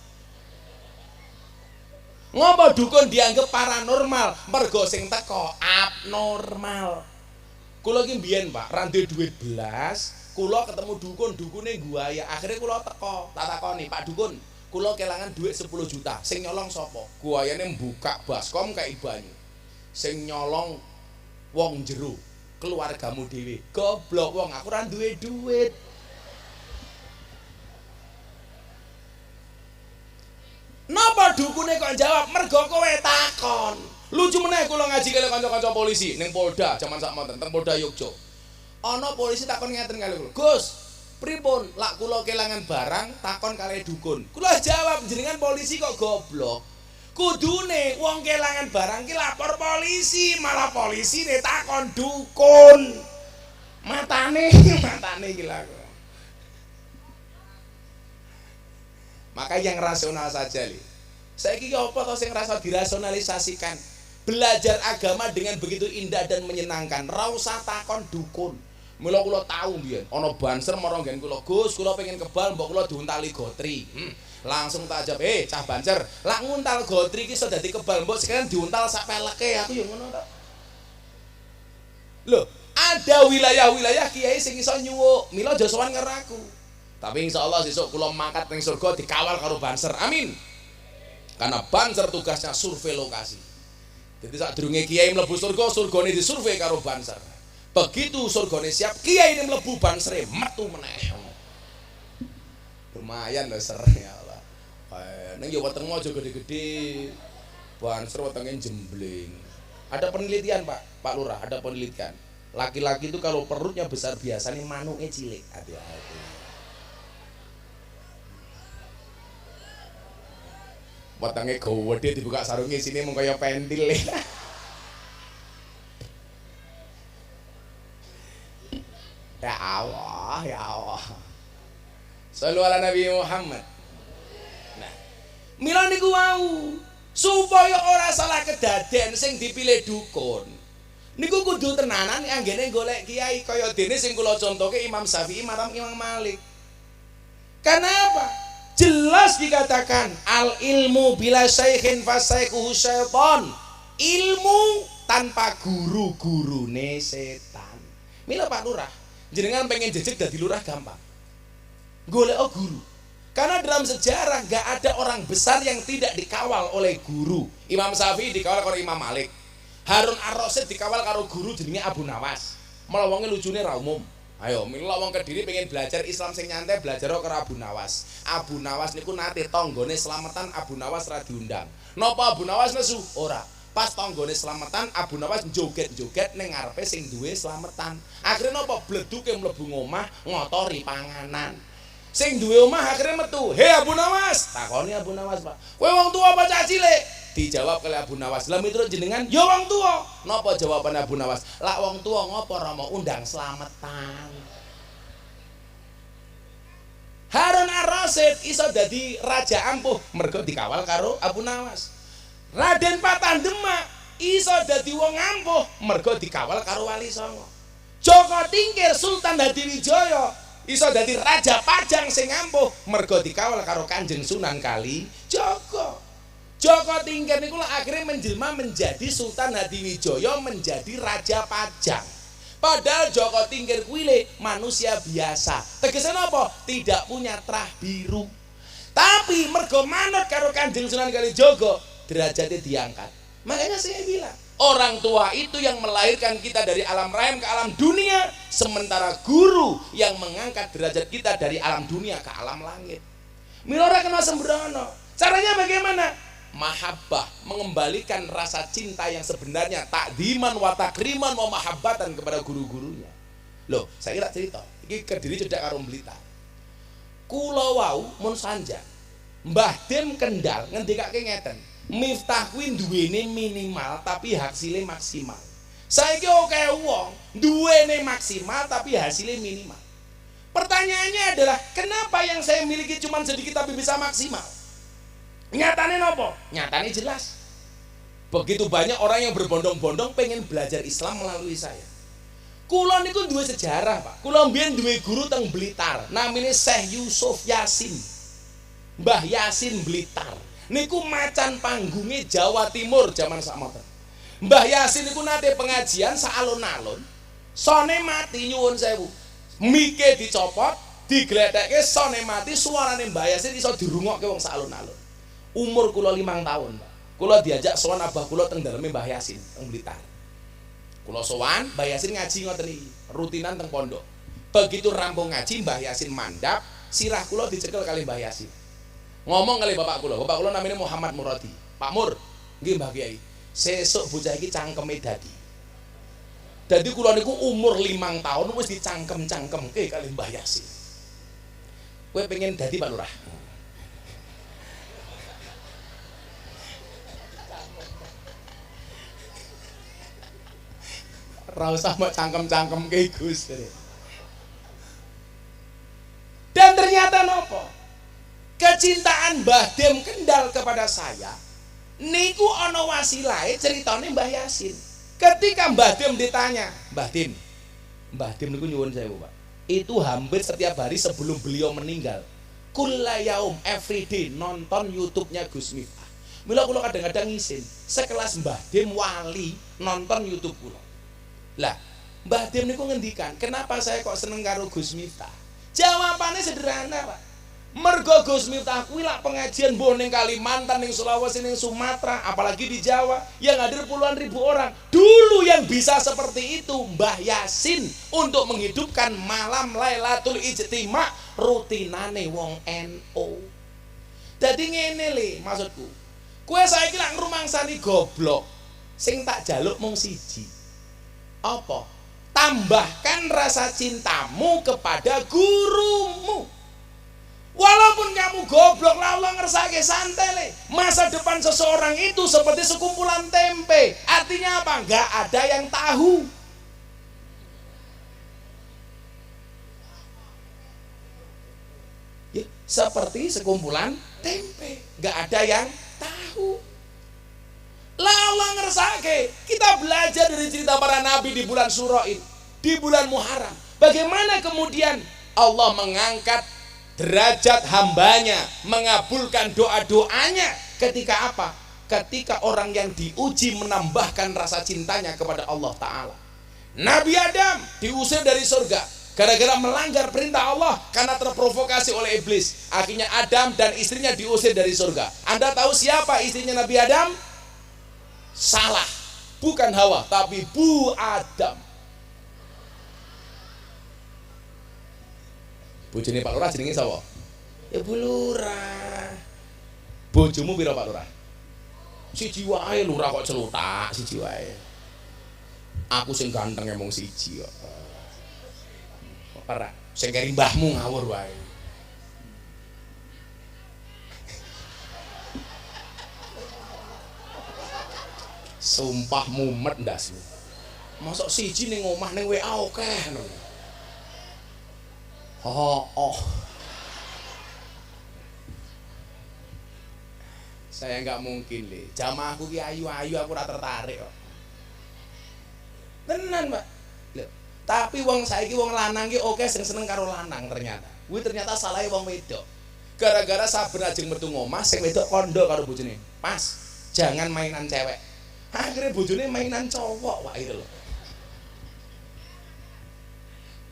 Ngopo dukun dianggap paranormal? Mergo sing teko abnormal. Kula ki mbiyen, Pak, ra duwe duit blas. Kula ketemu dukun, dukune guaya. Akhirnya kula teko, tak takoni, Pak dukun, kula kelangan duit 10 juta. Sing nyolong sapa? Guayane mbuka baskom kayak banyu. Sing nyolong wong jero, keluargamu dhewe. Goblok wong, aku ra duwe duit. Napa dukune kok jawab? Mergo kowe takon. Lucu meneh kula ngaji karo kanca-kanca polisi ning Polda, jaman sakmonten teng Polda Yogyo. Ana polisi takon ngeten kali kula, "Gus, pripun lak kula kelangan barang takon kalih dukun?" Kula jawab, "Jenengan polisi kok goblok? Kudune wong kelangan barang ki lapor polisi, malah polisine takon dukun." Matane gila kok. Maka yang rasional saja li. Saiki apa to sing rasa dirasionalisasikan? Belajar agama dengan begitu indah dan menyenangkan. Ra usah takon dukun. Mula kula tahu mbiyen ana banser marang nggen kula, "Gus, kula pengen kebal mbok kula diuntali gotri." Langsung tak jawab, cah banser, lak nguntal gotri ki iso dadi kebal mbok sekalian diuntal sak peleke." Aku ya ngono to. Loh, ada wilayah-wilayah kiai sing iso nyuwuk. Mila aja sowan karo aku. Tapi insyaallah sesuk kula mangkat ning surga dikawal karo banser. Amin. Karena banser tugasnya survei lokasi. Jadi sadurunge kiai mlebu surga, surgane disurvei karo banser. Begitu surgane siap, kiai ini mlebu bansere metu meneh. Lumayan lho ser ya Allah. Ning yo wetengmu aja gede-gede. Banser wetenge jembling. Ada penelitian, Pak Lurah, ada penelitian. Laki-laki itu kalau perutnya besar biasanya manuke cilik. Hati-hati. Wetenge gede dibuka sarunge sini mung kaya pentil. Ya Allah, ya Allah. Shallu ala Nabi Muhammad. Nah, mila niku wau supaya ora salah kedaden sing dipilih dukun. Niku kudu tenanan anggene golek kiai kaya dene sing kula contohke Imam Syafi'i marang Imam Malik. Kenapa? Jelas dikatakan al ilmu bila syaikhin fasaikuhu syaiton. Ilmu tanpa guru-gurune setan. Mila Pak Lurah, jenengan pengen jejeg dadi lurah gampang. Golek guru. Karena dalam sejarah gak ada orang besar yang tidak dikawal oleh guru. Imam Syafi'i dikawal oleh Imam Malik. Harun Ar-Rasyid dikawal karo guru jenenge Abu Nawas. Malah wonge lucune ra umum. Ayo, mila wong Kediri pengen belajar Islam sing nyantai belajar karo Abu Nawas. Abu Nawas niku nate tanggane slametan Abu Nawas ra diundang. Napa Abu Nawas nesu? Ora. Pas tanggane slametan Abu Nawas joget-joget ning ngarepe sing duwe slametan. Akhire napa bleduke mlebu ngomah ngotori panganan. Sing duwe omah akhire metu. "Hei Abu Nawas," takoni Abu Nawas, "Pak, kowe wong tuwa apa cah cilik?" Dijawab oleh Abu Nawas, "Lah miturut jenengan, ya wong tua." Napa jawaban Abu Nawas? "Lah wong tua ngopo ora mau undang slametan." Harun Ar-Rasyid iso dadi raja ampuh mergo dikawal karo Abu Nawas. Raden Patan Demak iso dadi wong ampuh mergo dikawal karo Wali Songo. Joko Tingkir Sultan Hadiwijaya iso dadi raja Pajang sing ampuh mergo dikawal karo Kanjeng Sunan Kalijaga. Joko Tingkir niku akhirnya menjelma menjadi Sultan Hadiwijaya, menjadi Raja Pajang. Padahal Joko Tingkir kuwi manusia biasa. Tegesane apa? Tidak punya trah biru. Tapi mergo manut karo Kanjeng Sunan Kalijaga, derajatnya diangkat. Makanya saya bilang, orang tua itu yang melahirkan kita dari alam rahim ke alam dunia, sementara guru yang mengangkat derajat kita dari alam dunia ke alam langit. Mila ora kena sembrono. Caranya bagaimana? Mahabbah, mengembalikan rasa cinta yang sebenarnya, takdiman wa takriman wa mahabbatan kepada guru-gurunya. Loh, saya kira cerita iki Kediri cedhak karo Blitar. Kula wau mun sanjang Mbah Dem Kendal ngendikake ngeten, Miftah kuwi duwene minimal tapi hasilnya maksimal. Saiki akeh wong duwene maksimal tapi hasilnya minimal. Pertanyaannya adalah kenapa yang saya miliki cuma sedikit tapi bisa maksimal? Nyatane nopo? Nyatane jelas. Begitu banyak orang yang berbondong-bondong pengen belajar Islam melalui saya. Kula niku duwe sejarah, Pak. Kula mbiyen duwe guru teng Blitar, namine Syekh Yusuf Yasin. Mbah Yasin Blitar. Niku macan panggunge Jawa Timur zaman sakmoten. Mbah Yasin niku nate pengajian sak alun-alun. Sone mati nyuwun sewu. Mike dicopot, diglethekke sone mati, suarane Mbah Yasin iso dirungokke wong sak alun-alun. Umur kula 5 tahun, Pak. Kula diajak sowan abah kula teng daleme Mbah Yasin teng Blitar. Kula sowan, Mbah Yasin ngaji ngoten iki, rutinan teng pondok. Begitu rampung ngaji, Mbah Yasin mandap, sirah kula dicekel kali Mbah Yasin. Ngomong kali bapak kula namanya Muhammad Muradi. "Pak Mur, nggih Mbah Kiai, sesuk bocah iki cangkeme dadi." Dadi kula niku umur 5 tahun wis dicangkem-cangkemke kali Mbah Yasin. Kowe pengen dadi Pak Lurah? Ra usah mbok cangkem-cangkemke Gus. Dan ternyata nopo? Kecintaan Mbah Dem Kendal kepada saya niku ana wasilahe ceritane Mbah Yasin. Ketika Mbah Dem ditanya, Mbah Dem niku nyuwun sewu, Pak. Itu hampir setiap hari sebelum beliau meninggal, kullayaum everyday nonton YouTube-nya Gus Miftah. Mila kula kadang-kadang ngisin, sekelas Mbah Dem wali nonton YouTube kula. Lah, Mbah Dem niku ngendikan, kenapa saya kok seneng karo Gus Miftah? Jawabannya sederhana, Pak. Mergo Gus Miftah kuwi lak pengajian mbuh ning Kalimantan, ning Sulawesi, ning Sumatera, apalagi di Jawa yang hadir puluhan ribu orang. Dulu yang bisa seperti itu Mbah Yasin untuk menghidupkan malam Lailatul Ijtima rutinane wong NU. Dadi ngene le maksudku. Kowe saiki lak ngrumangsani goblok. Sing tak jaluk mung siji. Apa? Tambahkan rasa cintamu kepada gurumu. Walaupun kamu goblok, lah Allah ngersake santai le. Masa depan seseorang itu seperti sekumpulan tempe. Artinya apa? Gak ada yang tahu. Ya, seperti sekumpulan tempe, gak ada yang tahu. Lah Allah ngersake dipakai. Kita belajar dari cerita para nabi di bulan Syura ini, di bulan Muharram. Bagaimana kemudian Allah mengangkat derajat hambanya, mengabulkan doa-doanya ketika apa? Ketika orang yang diuji menambahkan rasa cintanya kepada Allah Ta'ala. Nabi Adam diusir dari surga gara-gara melanggar perintah Allah karena terprovokasi oleh iblis. Akhirnya Adam dan istrinya diusir dari surga. Anda tahu siapa istrinya Nabi Adam? Salah, bukan Hawa, tapi Bu Adam. Bojone Pak Lurah jenenge sapa? Ya Bu Lurah. Bojomu pira Pak Lurah? Siji wae Lurah kok celutak, siji wae. Aku sing ganteng emong siji kok. Ora, sing keri mbahmu ngawur wae. Sumpah mumet ndasmu. Mosok siji ning omah ning WA akeh ngono. Oh. Saya nggak mungkin deh. Jamaahku ki ayu-ayu aku ora tertarik kok. Tenan, Pak. Loh, tapi wong saiki wong lanang ki oke sing seneng karo lanang ternyata. Kuwi ternyata salahe wong wedok. Gara-gara saben ajeng metu ngomah sing wedok kondo karo bojone. Mas, jangan mainan cewek. Akhirnya bojone mainan cowok, Pak, itu loh.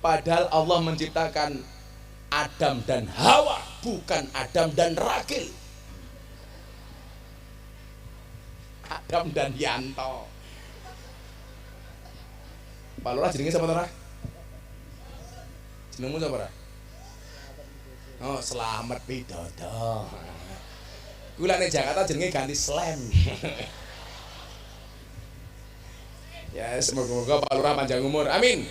Padahal Allah menciptakan Adam dan Hawa, bukan Adam dan Ragil. Adam dan Yanto. Pak Lurah jenenge sapa ora? Jenengmu sapa ora? Oh, Selamat Widodo. Kuwi lek ning Jakarta jenenge ganti Slam. Ya, semoga Pak Lurah panjang umur. Amin.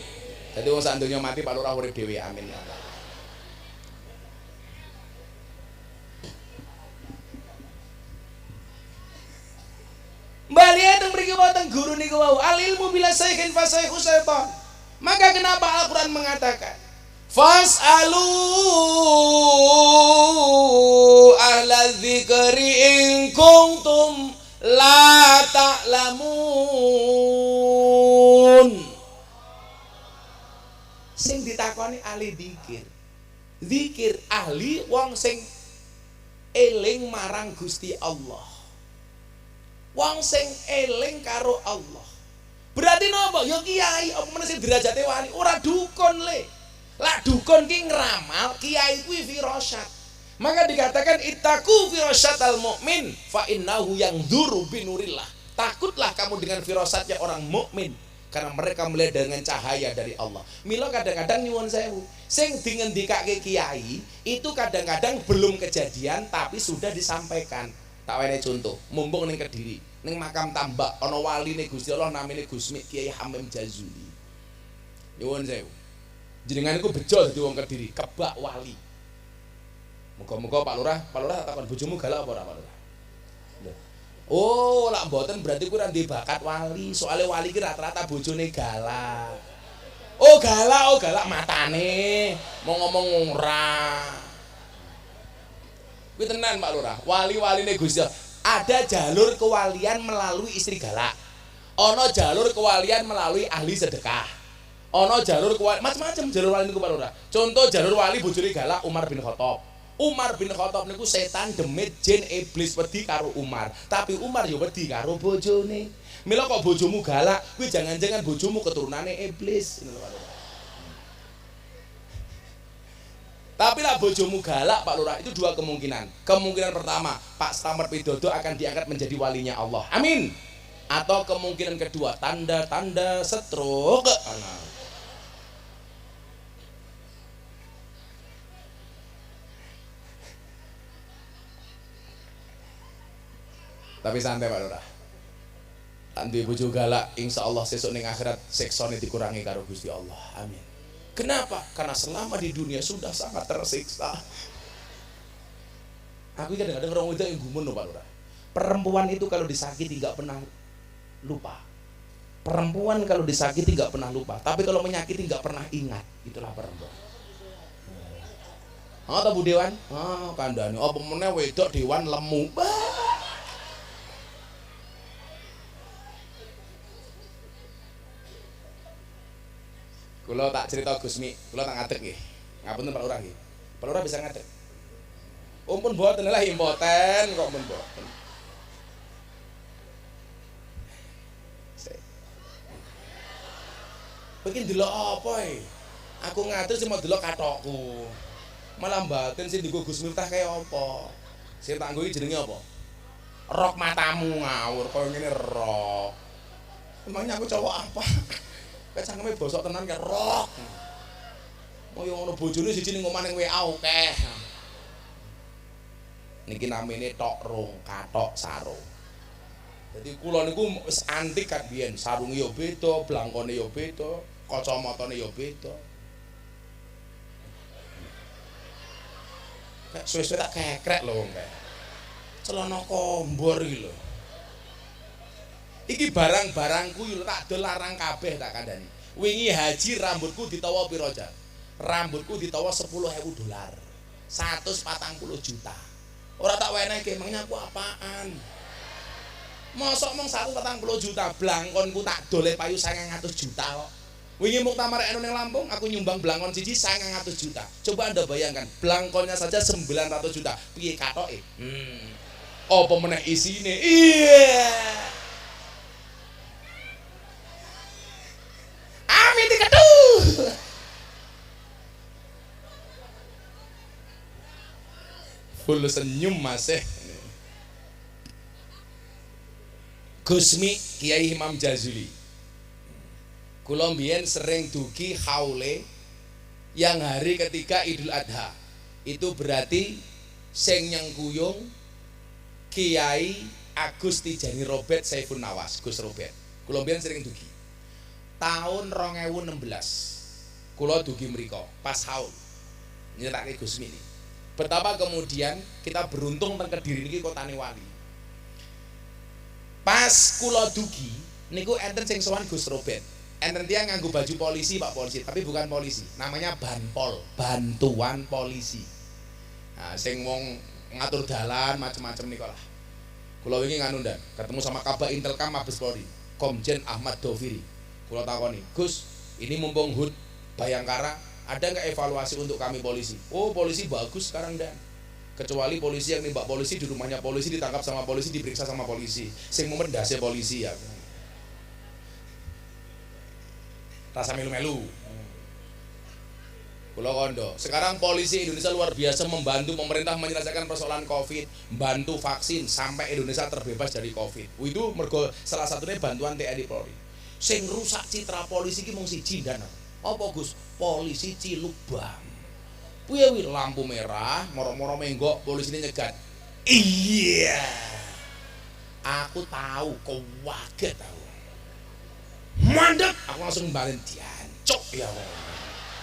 Jadi wong sak donya mati Pak Lurah urip dhewe. Amin ya Allah. Balian yang mriki wonten guru niku wau, al ilmu bila sayyidin fasayhu syaitan. Maka kenapa Al-Qur'an mengatakan fas'alu ahla dzikri in kuntum la ta'lamun. Sing ditakoni ahli dzikir. Dzikir ahli wong sing eling marang Gusti Allah. Wong sing eling karo Allah. Berarti napa? Ya kiai, apa meneh sing derajate wali, ora dukun le. Lah dukun ki ngramal, kiai kuwi firasat. Maka dikatakan ittaqu firasyatal mukmin fa innahu yanzuru binurillah. Takutlah kamu dengan firasatnya orang mukmin karena mereka melihat dengan cahaya dari Allah. Mila kadang-kadang nyuwun sewu, sing dingendikake kiai itu kadang-kadang belum kejadian tapi sudah disampaikan. Tak wene contoh, mumpung ning Kediri, ning makam Tambak ana waline Gusti Allah namine Gusmi Kiai Hamim Jazuli. Nyuwun sewu. Jenengan iku bejo dadi wong Kediri, kebak wali. Muga-muga Pak Lurah takon bojomu galak apa ora Pak Lurah? Oh, lak mboten berarti kuwi ora ndek bakat wali. Soale wali ki rata-rata bojone galak. Oh, galak matane. Mau ngomong ora. Kuwi tenan Pak Lurah. Wali-waline Gusti ada jalur kewalian melalui istri galak. Ana jalur kewalian melalui ahli sedekah. Ana jalur kewalian macam-macam jalur wali niku Pak Lurah. Contoh jalur wali bojone galak Umar bin Khattab. Umar bin Khattab niku setan demit jin iblis wedi karo Umar. Tapi Umar ya wedi karo bojone. Mila kok bojomu galak, kuwi jangan-jangan bojomu keturunane iblis. Tapi lah bojomu galak Pak Lurah, itu dua kemungkinan. Kemungkinan pertama, Pak Slamet Widodo akan diangkat menjadi walinya Allah. Amin. Atau kemungkinan kedua, tanda-tanda stroke. Tapi santai Pak Lurah. Nanti bojo galak, insya Allah sesuk ning akhirat siksane dikurangi karo Gusti Allah. Amin. Kenapa? Karena selama di dunia sudah sangat tersiksa. Aku kadang-kadang orang wedok yang gumun loh Pak Lurah. Perempuan itu kalau disakiti nggak pernah lupa. Perempuan kalau disakiti nggak pernah lupa. Tapi kalau menyakiti nggak pernah ingat. Itulah perempuan. Tahu Bu Dewan? Kandani. Apa meneh wedok Dewan lemu. Kula tak cerita Gusmi, kula tak ngadeg nggih. Ngapunten Pak Lurah nggih. Pak Lurah bisa ngadeg. Pun mboten lah impoten kok pun mboten. Begin delok apa e? Aku ngatur sing mau delok katokku. Malah mbaten sing dienggo Gus Miftah kaya apa? Sing tak nggo iki jenenge apa? Rok matamu ngawur kaya ngene rok. Emangnya aku cowok apa? Kayak cangkeme bosok tenan kaya rok. Moyo ngono bojone siji ning omah ning WA akeh. Niki namine tok rong, katok sarung. Jadi kula niku wis antik kan biyen, sarunge ya beda, blangkone ya beda, kacamatane ya beda. Kayak suwe-suwe tak kekrek lho wong kae. Celana kombor iki lho. Iki barang-barangku yo tak dol larang kabeh tak kandhani. Wingi haji rambutku ditawa pira jan? Rambutku ditawa $10.000. 140 juta. Ora tak wenehke, emangnya aku apaan? Mosok mong 140 juta, blangkonku tak dole payu 900 juta kok. Wingi muktamar enu ning Lampung, aku nyumbang blangkon siji 900 juta. Coba Anda bayangkan, blangkonnya saja 900 juta. Piye katoke? Apa meneh isine? Iya. Amin dikeduh. Full senyum masih. Gusmi Kiai Imam Jazuli. Kula mbiyen sering dugi haule yang hari ketika Idul Adha. Itu berarti sing nyengkuyung Kiai Agus Tijani Robert Saifun Nawas, Gus Robert. Kula mbiyen sering dugi. Tahun 2016 kula dugi mriko pas haul. Nyerake Gusmi ini. Betapa kemudian kita beruntung teng Kediri niki kotane wali. Pas kula dugi niku enten sing sowan Gus Robert. Enten tiyang nganggo baju polisi, Pak Polisi, tapi bukan polisi. Namanya Banpol, bantuan polisi. Nah, sing wong ngatur dalan macam-macam niku lah. Kula wingi nganu ndan, ketemu sama Kabak Intelkam Mabes Polri, Komjen Ahmad Doviri. Kula takoni, "Gus, ini mumpung HUT Bayangkara, ada nggak evaluasi untuk kami polisi?" "Oh, polisi bagus sekarang dan." Kecuali polisi yang nembak polisi di rumahnya polisi, ditangkap sama polisi, diperiksa sama polisi. Sing memendase polisi ya. Rasa melu-melu. Kula kondo. Sekarang polisi Indonesia luar biasa membantu pemerintah menyelesaikan persoalan Covid, bantu vaksin sampai Indonesia terbebas dari Covid. Itu mergo salah satunya bantuan TNI Polri. Sing rusak citra polisi ki mung siji dan apa Gus? Polisi Cilubang. Piye wi lampu merah, moro-moro menggok polisi ini nyegat. Iya. Aku tahu, kau waget tahu. Mandek, aku langsung balen diancuk ya.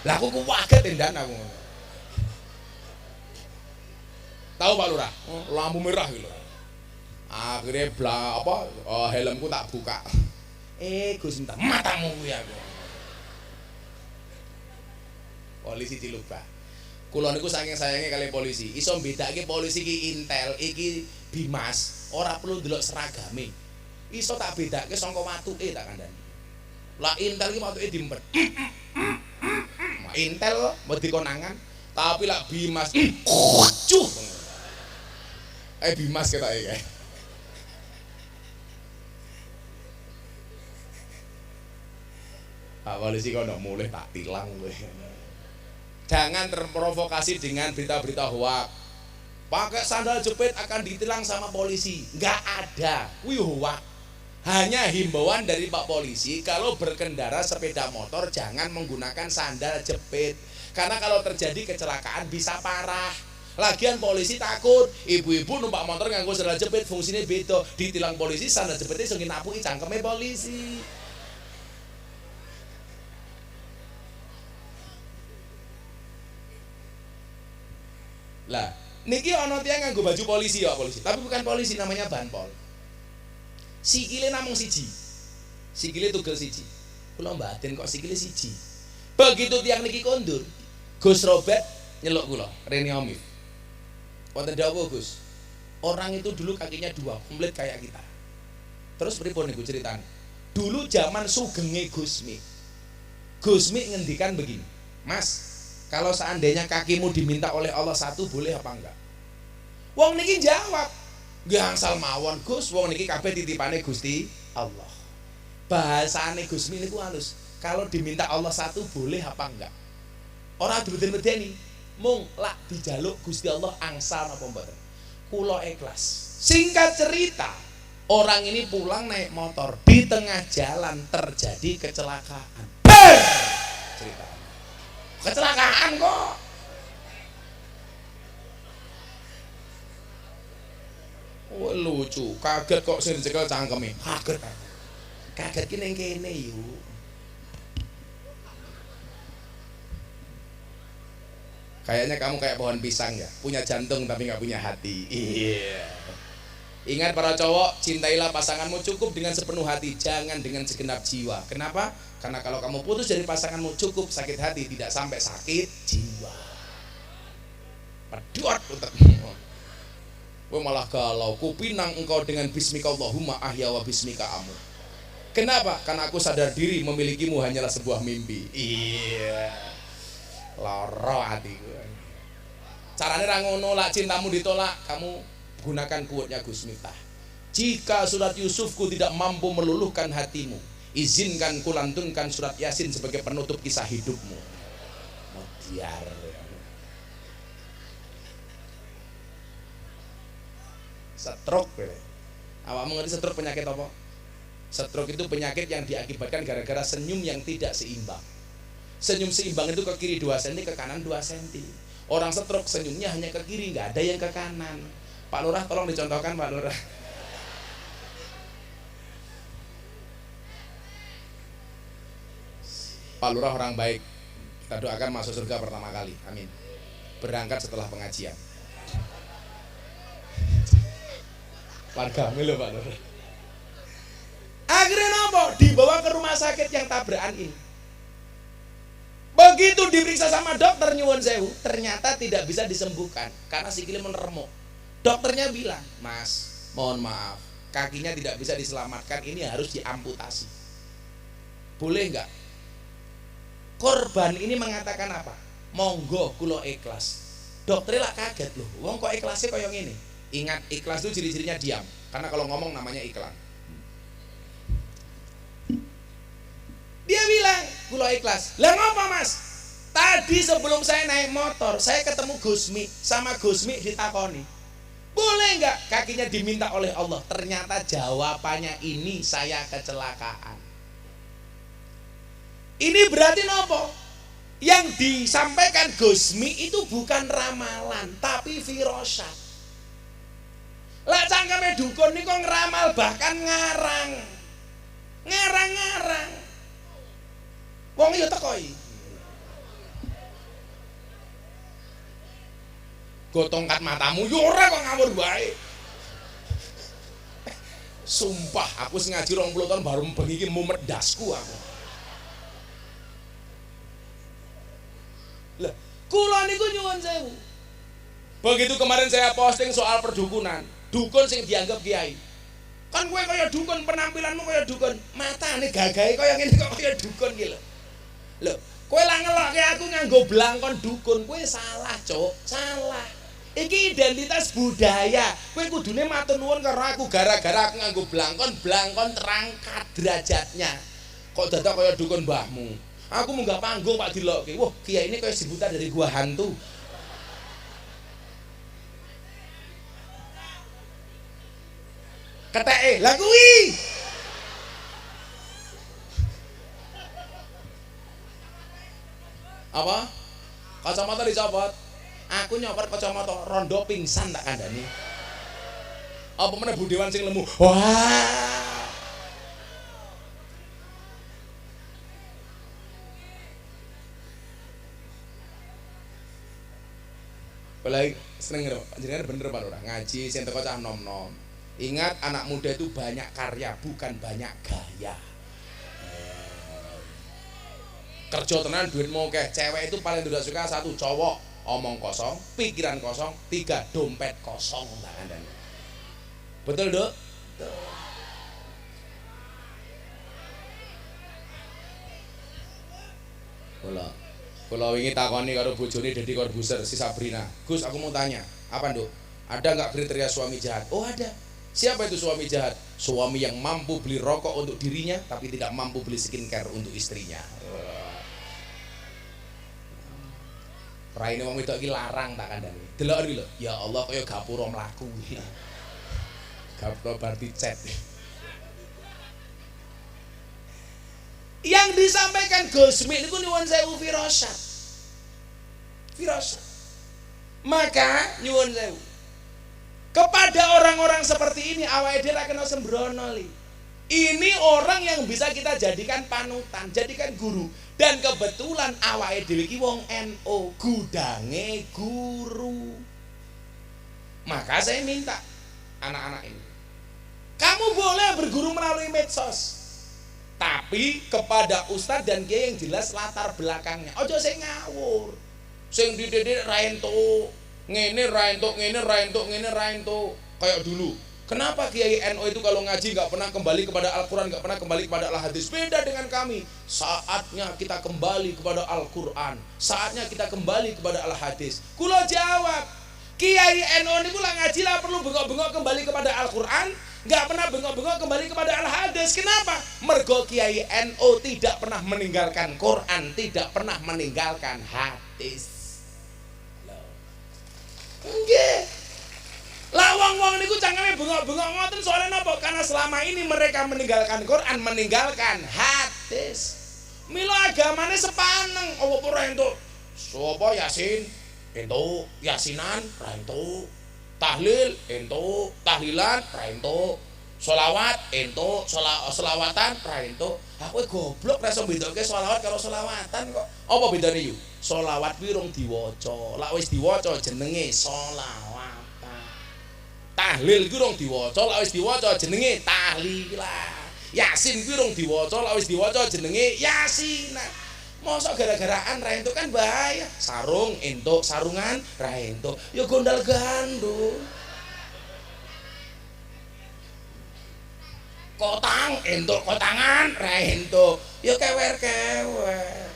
Lah aku waget tendan aku. Tahu Pak Lurah? Lampu merah gitu. Akhirnya helmku tak buka. Gus minta matamu ya aku. Polisi Cilubang. Kula niku saking sayange kali polisi. Iso mbedakake polisi iki Intel, iki Bimas, ora perlu ndelok seragame. Iso tak bedake saka watuke tak kandhani. Lah Intel iki watuke diempet. Intel mau dikonangan, tapi lah Bimas. Cuh. Bimas ketoke kae. Pak polisi kok ndak mulih tak tilang kowe. Jangan terprovokasi dengan berita-berita hoak. Pakai sandal jepit akan ditilang sama polisi. Nggak ada. Wih hoak. Hanya himbauan dari Pak Polisi, kalau berkendara sepeda motor jangan menggunakan sandal jepit. Karena kalau terjadi kecelakaan bisa parah. Lagian polisi takut. Ibu-ibu numpak motor nganggo sandal jepit, fungsinya beda. Ditilang polisi sandal jepitnya sing napuki cangkeme polisi. Lah, niki ana tiyang nganggo baju polisi ya polisi, tapi bukan polisi, namanya Banpol. Sikile namung siji. Sikile tugel siji. Kula mbaten kok sikile siji. Begitu tiyang niki kondur, Gus Robert nyeluk kula, Reni Omif. Wonten dawuh Gus. Orang itu dulu kakinya dua, komplit kayak kita. Terus pripun niku ceritane? Dulu zaman sugenge Gusmi. Gusmi ngendikan begini, Mas, kalau seandainya kakimu diminta oleh Allah satu, boleh apa enggak? Wong niki jawab, gangsal mawon Gus, wong niki kabeh titipane Gusti Allah. Bahasane Gusmi niku halus. Kalau diminta Allah satu, boleh apa enggak? Ora dibeden-bedeni, mung lak dijaluk Gusti Allah angsal napa mboten. Kula ikhlas. Singkat cerita, orang ini pulang naik motor, di tengah jalan terjadi kecelakaan. Cerita. Kecelakaan kok. Oh, lucu, kaget kok sing dicekel cangkeme. Kaget. Kaget ki ning kene yuk. Kayaknya kamu kayak pohon pisang ya, punya jantung tapi nggak punya hati. Iya. Ingat para cowok, cintailah pasanganmu cukup dengan sepenuh hati, jangan dengan segenap jiwa. Kenapa? Karena kalau kamu putus dari pasanganmu cukup sakit hati, tidak sampai sakit jiwa. Pedot utekmu. Gue malah galau, kupinang engkau dengan bismika Allahumma ahya wa bismika amut. Kenapa? Karena aku sadar diri memilikimu hanyalah sebuah mimpi. Iya. Loro hatiku. Caranya rangono, lak cintamu ditolak, kamu gunakan kuatnya Gus Miftah. Jika surat Yusufku tidak mampu meluluhkan hatimu, izinkan kulantunkan surat Yasin sebagai penutup kisah hidupmu. Modiar. Stroke. Awakmu ngerti stroke penyakit apa? Stroke itu penyakit yang diakibatkan gara-gara senyum yang tidak seimbang. Senyum seimbang itu ke kiri 2 cm, ke kanan 2 cm. Orang stroke senyumnya hanya ke kiri, nggak ada yang ke kanan. Pak Lurah tolong dicontohkan Pak Lurah. Pak Lurah orang baik, kita doakan masuk surga pertama kali, amin. Berangkat setelah pengajian. Warga milo Pak Lurah. Akhirnya nopo? Dibawa ke rumah sakit yang tabrakan ini. Begitu diperiksa sama dokter nyuwun sewu, ternyata tidak bisa disembuhkan karena sikile menermuk. Dokternya bilang, Mas, mohon maaf, kakinya tidak bisa diselamatkan, ini harus diamputasi. Boleh enggak? Korban ini mengatakan apa? Monggo kula ikhlas. Dokternya lah kaget loh, wong kok ikhlasnya koyo ngene. Ingat, ikhlas itu ciri-cirinya diam, karena kalau ngomong namanya iklan. Dia bilang, kula ikhlas. Lah ngapa Mas? Tadi sebelum saya naik motor, saya ketemu Gusmi, sama Gusmi ditakoni, boleh nggak kakinya diminta oleh Allah? Ternyata jawabannya ini, saya kecelakaan. Ini berarti nopo? Yang disampaikan Gusmi itu bukan ramalan, tapi firasat. Lah cangkeme dukun niku ngeramal, bahkan ngarang. Ngarang-ngarang. Wong yo tekoi. Go tongkat matamu yo ora kok ngawur bae. Sumpah aku sing ngaji 20 tahun baru bengi iki mumet dasku aku. Lah, kula niku nyuwun sewu. Begitu kemarin saya posting soal perdukunan, dukun sing dianggap kiai. Kan kowe kaya dukun, penampilanmu kaya dukun, matane gagahe kaya ngene kok kaya dukun iki lho. Lho, kowe lah ngelokke aku nganggo blangkon dukun, kowe salah, Cuk. Salah. Iki identitas budaya. Kowe kudune matur nuwun karo aku gara-gara aku nganggo blangkon, blangkon terangkat derajatnya. Kok dadak kaya dukun mbahmu. Aku munggah panggung Pak dilokke. Wah, kiai ini kaya sebuta dari gua hantu. Keteke, lah kuwi. Apa? Kacamata dicopot. Aku nyopot kacamata rondo pingsan tak kandhani. Apa meneh budewan sing lemu. Wah. Apalagi seneng lho, jenengan bener Pak Lurah, ngaji sing teko cah nom-nom. Ingat, anak muda itu banyak karya, bukan banyak gaya. Kerja tenan duitmu akeh. Cewek itu paling tidak suka satu, cowok omong kosong, pikiran kosong, 3 dompet kosong tak kandhani. Betul, Dok? Kula wingi takoni karo bojone Deddy Corbuzier si Sabrina. Gus, aku mau tanya, apa Nduk? Ada nggak kriteria suami jahat? Oh ada. Siapa itu suami jahat? Suami yang mampu beli rokok untuk dirinya tapi tidak mampu beli skincare untuk istrinya. Raine wong wedok iki larang tak kandhani. Delok iki lho, ya Allah kaya gapura mlaku. Gapura bar dicet. Yang disampaikan Gusmi niku nyuwun sewu firasat. Firasat. Maka nyuwun sewu. Kepada orang-orang seperti ini awake dhewe ra kena sembrono li. Ini orang yang bisa kita jadikan panutan, jadikan guru. Dan kebetulan awake dhewe iki wong NU, gudange guru. Maka saya minta anak-anak ini, kamu boleh berguru melalui medsos, tapi kepada ustadz dan kiai yang jelas latar belakangnya. Ojo sing ngawur, sing dididik ra entuk, ngene ra entuk, ngene ra entuk, ngene ra entuk. Kayak dulu, kenapa kiai NU itu kalau ngaji nggak pernah kembali kepada Al-Quran, nggak pernah kembali kepada Al-Hadis? Beda dengan kami. Saatnya kita kembali kepada Al-Quran, saatnya kita kembali kepada Al-Hadis. Kulo jawab, kiai NU ini kulo ngaji lah perlu bengok-bengok kembali kepada Al-Quran, nggak pernah bengok-bengok kembali kepada Al-Hadis. Kenapa? Mergo kiai NU tidak pernah meninggalkan Quran, tidak pernah meninggalkan hadis. Nggih. Lah wong-wong niku cangkeme bengok-bengok ngoten soalnya napa? Karena selama ini mereka meninggalkan Quran, meninggalkan hadis. Mila agamane sepaneng, apa ora entuk? Sapa Yasin? Entuk, Yasinan ra entuk. Tahlil entuk, tahlilan ra entuk. Sholawat entuk, sholawatan ra entuk. Aku goblok ra iso bedakke sholawat karo sholawatan kok. Apa bedane yu? Sholawat kuwi rung diwaca. Lak wis diwaca jenenge sholawat. Tahlil kuwi rung diwaca, lak wis diwaca jenenge tahlilan. Yasin kuwi rung diwaca, lak wis diwaca jenenge yasinan. Mosok gara-garaan ra entuk kan bahaya. Sarung entuk, sarungan ra entuk. Ya gondal gandul. Kotang entuk, kotangan ra entuk. Ya kewer-kewer.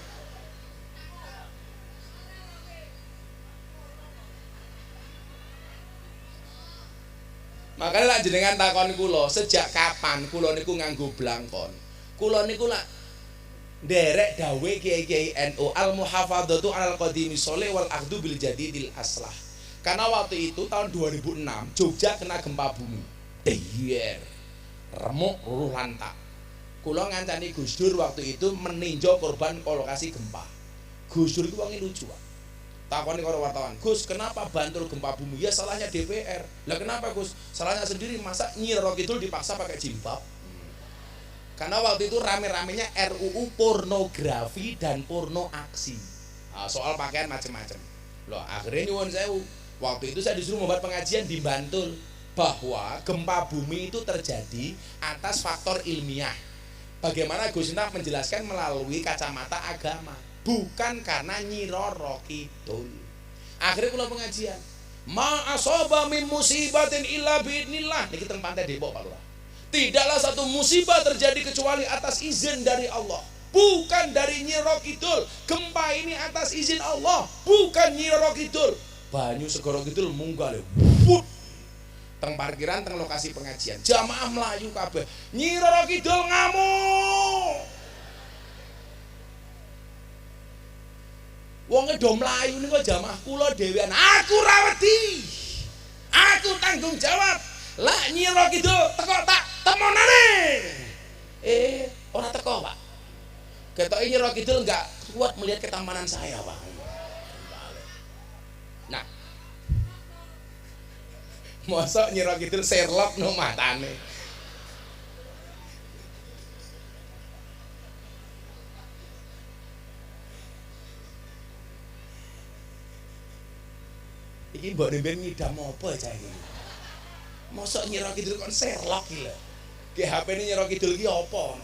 Makanya lak jenengan takon kula, sejak kapan kula niku nganggo blangkon? Kula niku lak nderek dawuh kiai-kiai NU, al-muhafadzatu 'alal qadimi sholih wal akhdu bil jadidil aslah. Karena waktu itu tahun 2006 Jogja kena gempa bumi. Deyer. Remuk ruruh lantak. Kula ngancani Gus Dur waktu itu meninjau korban lokasi gempa. Gus Dur itu wonge lucu, Pak. Takoni karo wartawan, Gus, kenapa Bantul gempa bumi? Ya salahnya DPR. Lah kenapa Gus? Salahnya sendiri, masa Nyi Roro Kidul dipaksa pakai jilbab? Karena waktu itu rame-ramenya RUU pornografi dan porno aksi. Nah, soal pakaian macam-macam. Loh, akhirnya nyuwun sewu. Waktu itu saya disuruh membuat pengajian di Bantul bahwa gempa bumi itu terjadi atas faktor ilmiah. Bagaimana Gus Entah menjelaskan melalui kacamata agama, bukan karena Nyi Roro Kidul. Akhirnya kula pengajian, ma asaba min musibatin illa biidnillah. Niki teng Pantai Depok Pak Lurah. Tidaklah satu musibah terjadi kecuali atas izin dari Allah, bukan dari Nyi Roro Kidul. Gempa ini atas izin Allah, bukan Nyi Roro Kidul. Banyu Segoro Kidul munggah lho. Teng parkiran, teng lokasi pengajian, jamaah melayu kabeh. Nyi Roro Kidul ngamuk. Wong do mlayu niku jamaah kula dhewean. Aku ra wedi. Aku tanggung jawab. Lah Nyi Roro Kidul teko tak temonane. Ora teko, Pak. Ketoke Nyi Roro Kidul enggak kuat melihat ketampanan saya, Pak. Nah. Mosok Nyi Roro Kidul serlop no matane. Iki mbok nemben ngidam apa cah iki? Mosok Nyi Roro Kidul kon serlok iki lho. Ki HP-ne Nyi Roro Kidul iki apa?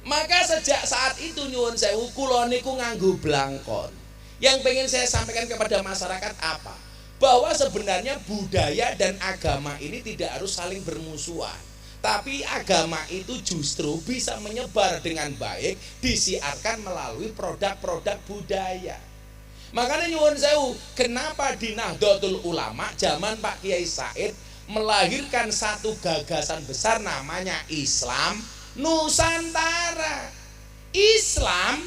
Maka sejak saat itu nyuwun sewu kula niku nganggo blangkon. Yang pengen saya sampaikan kepada masyarakat apa? Bahwa sebenarnya budaya dan agama ini tidak harus saling bermusuhan. Tapi agama itu justru bisa menyebar dengan baik disiarkan melalui produk-produk budaya. Makanya nyuwun sewu, kenapa di Nahdlatul Ulama zaman Pak Kiai Said melahirkan satu gagasan besar namanya Islam Nusantara. Islam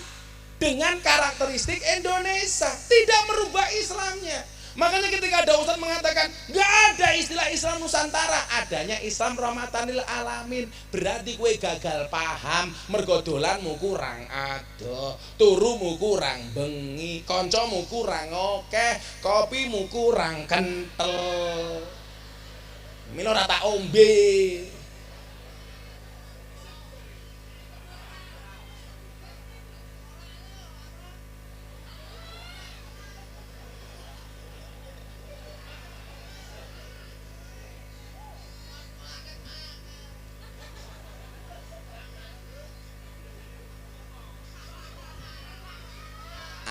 dengan karakteristik Indonesia, tidak merubah Islamnya. Makanya ketika ada ustadz mengatakan nggak ada istilah Islam Nusantara, adanya Islam rahmatanil alamin, berarti kue gagal paham. Mergo dolanmu kurang adoh, turumu kurang bengi, koncomu kurang oke, kopimu kurang kental, milo rata ombe.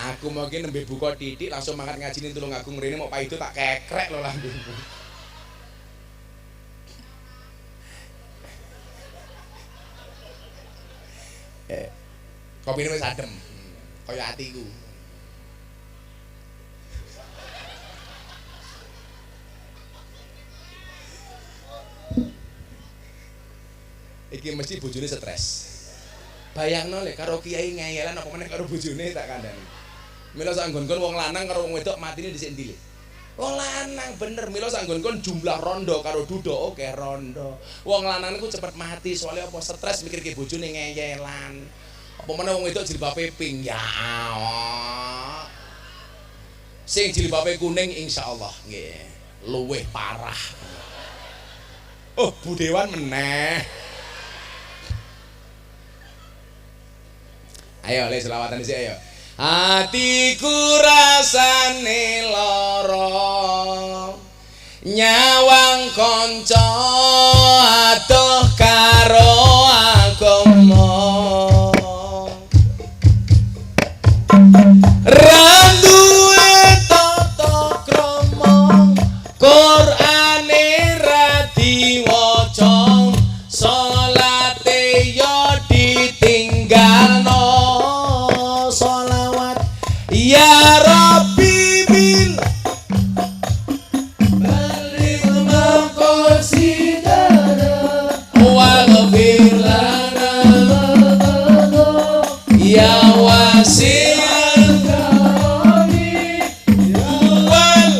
Aku mungkin nembe buka titik langsung mangkat ngajinin tulung agung rene mau paido tak kekrek lho lambungku. Kopine wis adem. Kaya atiku. Iki mesti bojone stres. Bayangno lek karo kiai ngeyelan apa meneh karo bojone tak kandhani. Mila sanggon-kon wong lanang karo wong wedok matine dhisik ndi. Wong lanang bener, mila sanggon-kon jumlah rondo karo dudo oke rondo. Wong lanang niku cepet mati soalnya apa stres mikirke bojone ngeyelan. Apa meneh wong wedok jilbabe pink ya Allah. Sing jilbabe kuning insyaallah nggih luwih parah. Oh, budewan meneh. Ayo le selawatan dhisik ayo. Hatiku rasane lara nyawang kanca adoh karo agama randuwe tata krama Qur'ane ra diwaca salate yo ditinggalno ya Rabbi bil balik maqsidana wa ghfir lana ya wasi'al karami wal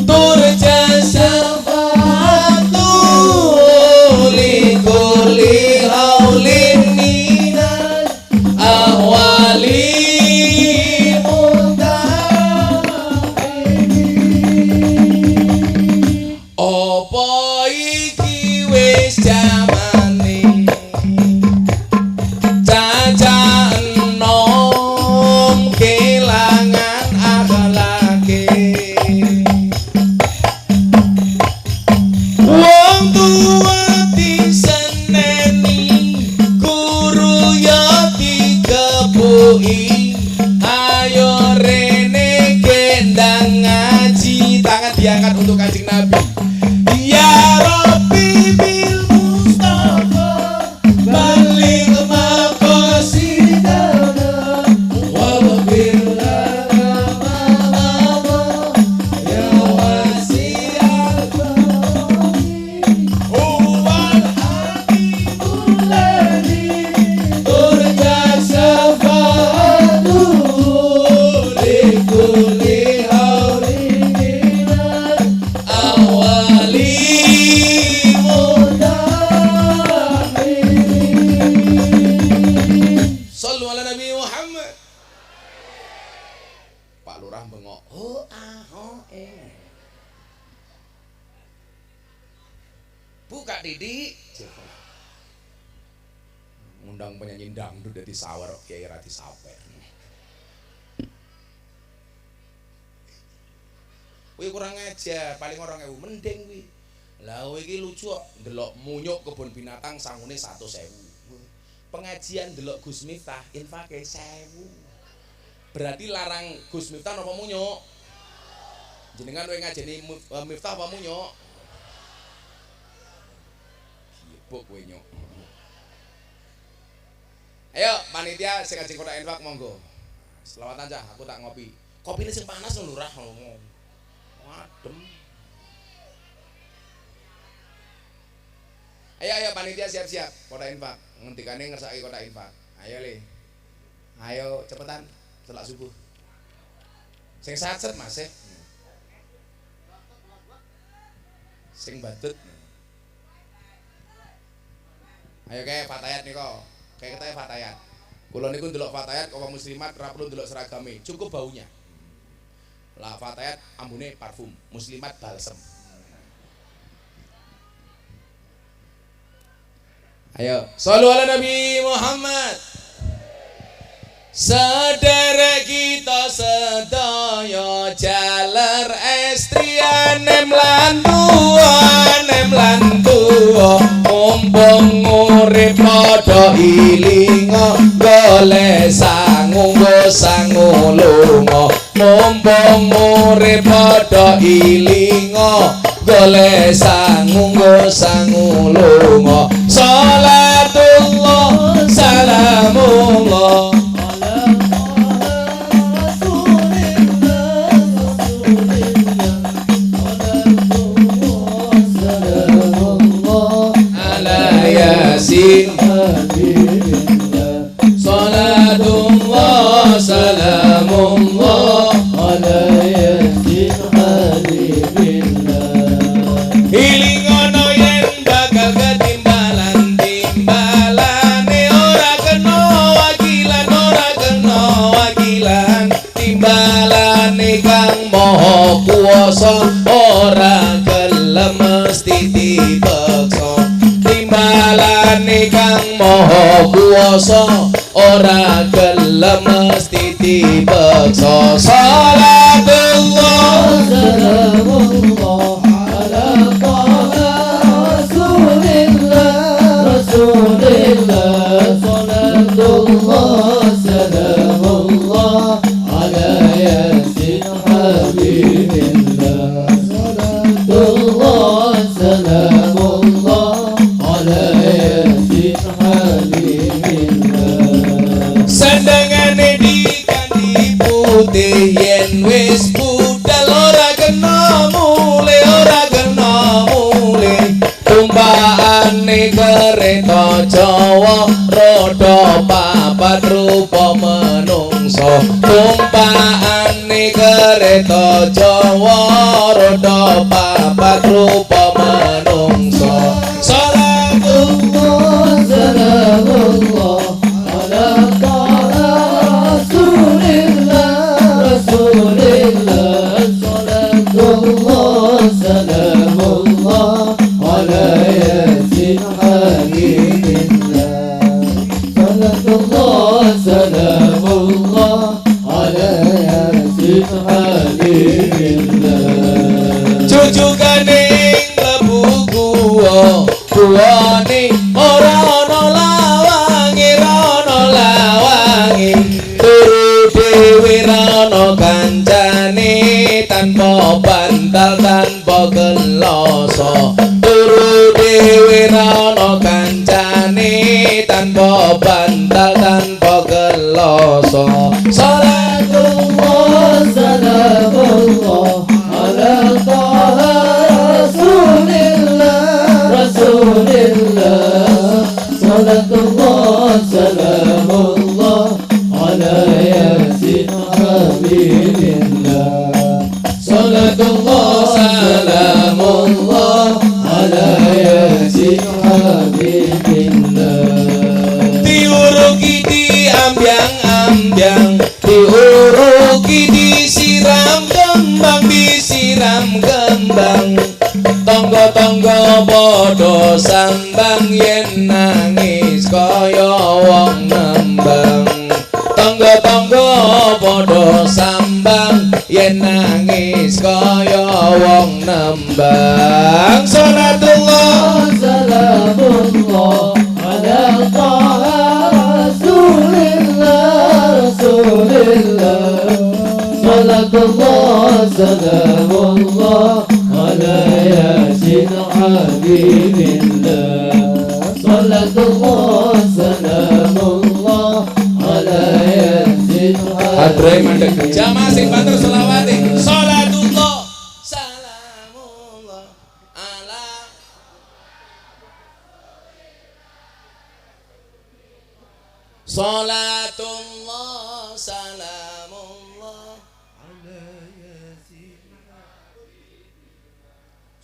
turja syafa'atu li kulli haulin ahwali opo iki wis jamane caca enom kelangan akhlake wong tua diseneni guru ya dikepuki ayo rene gendang ngaji tangan diangkat untuk Kanjeng Nabi ya Rabbi bil Mustafa balik maqsidana wa ghfir lana ma ya wasi'al karami huwal habibul ladzi turja syafa'atu li kulli haulin awali mudahir sallu ala Nabi Muhammad. Pak Lurah bengok buka didik ngundang penyanyi dangdut dari sawer Kiai Rati Saper. Wih kurang aja, paling orang ewu mending wih. Lah wih iki lucu kok, delok munyuk kebun binatang sangune 100.000. Pengajian delok Gus Miftah infake 1.000. Berarti larang Gus Miftah napa munyuk? Jenengan wih ngajeni Miftah apa munyuk? gebuk kowe nyok. Ayo panitia sing kajeng kotak infak monggo. Selawatan cah, aku tak ngopi. Kopine sing panas lho Lurah. Adem. Ayo panitia siap-siap kotak infak. Ngendikane ngersaki kotak infak. Ayo Le. Ayo cepetan setelah subuh. Sing satset Mas e. Sing batut. Ayo kayak Fatayat niko. Kayak kita Fatayat. Kula niku ndelok Fatayat kok muslimat ora perlu ndelok seragame, cukup baunya. Lah Fatayat ambune parfum, muslimat balsem. Ayo, shollu ala Nabi Muhammad. Sedherek kita sedaya jaler estriane mlantuane mlantua mumpung urip padha ilinga golek sangu sangu lunga mumpung urip padha ilinga golek sangu sangu lunga salatullah salamullah salatullah salamullah ala yasin habibillah ilingono yen bakal ketimbalan timbalane ora kena wakilan timbalane kang maha kuwasa ora gelem mesti dipaksa timbalane kang maha kuwasa ora gelem mesti dipaksa salatullah salamullah ala taha rasulillah salatullah salamullah ala yasin habibillah salatullah salamullah ala yasin habibillah sandangane dikanthi putih yen wis budal ora kena mule tumpaane kereta Jawa roda papat rupa menungso tumpaane kereta Jawa roda papat rupa menungso salatullah salamullah ala taha rasulillah salatullah salamullah ala yasin habibillah salatullah salamullah ala yasin habibillah jujugane lebu guwane ora ana lawange turu dhewe ana kancane tanpa bantal tanpa geloso turu dhewe ana kancane tanpa bantal tanpa geloso salatullah salamullah ala taha rasulillah salatullah salamullah ala yasin habibillah salatullah salamullah ala yasin habibillah diuruki diambyang-ambyang diuruki disiram kembang tangga-tangga padha sambang yen nangis kaya wong nembang tangga-tangga padha sambang yen nangis kaya wong nembang salatullah salamullah ala taha rasulillah salatullah salamullah ala yasin habibillah Ibrahim mandek jamaah sing banter selawate salatullah salamullah ala salatullah salamullah ala yasin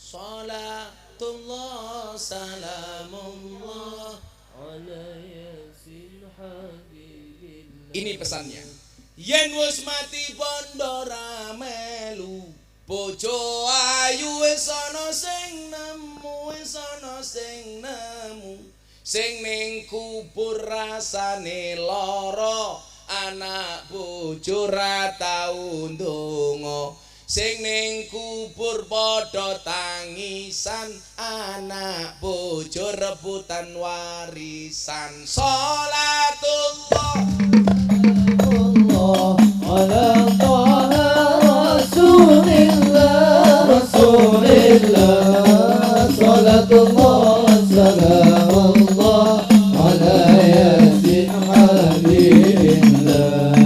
salatullah salamullah ala yasin habibillah. Ini pesannya. Yen wis mati bondo ra melu bojo ayu wis ana sing nemu wis ana sing nemu sing ning kubur rasane lara anak bojo ra tau ndonga sing ning kubur padha tangisan anak bojo rebutan warisan salatullah ala taha rasulillah rasulillah salatullah salamullah ala yasin habibillah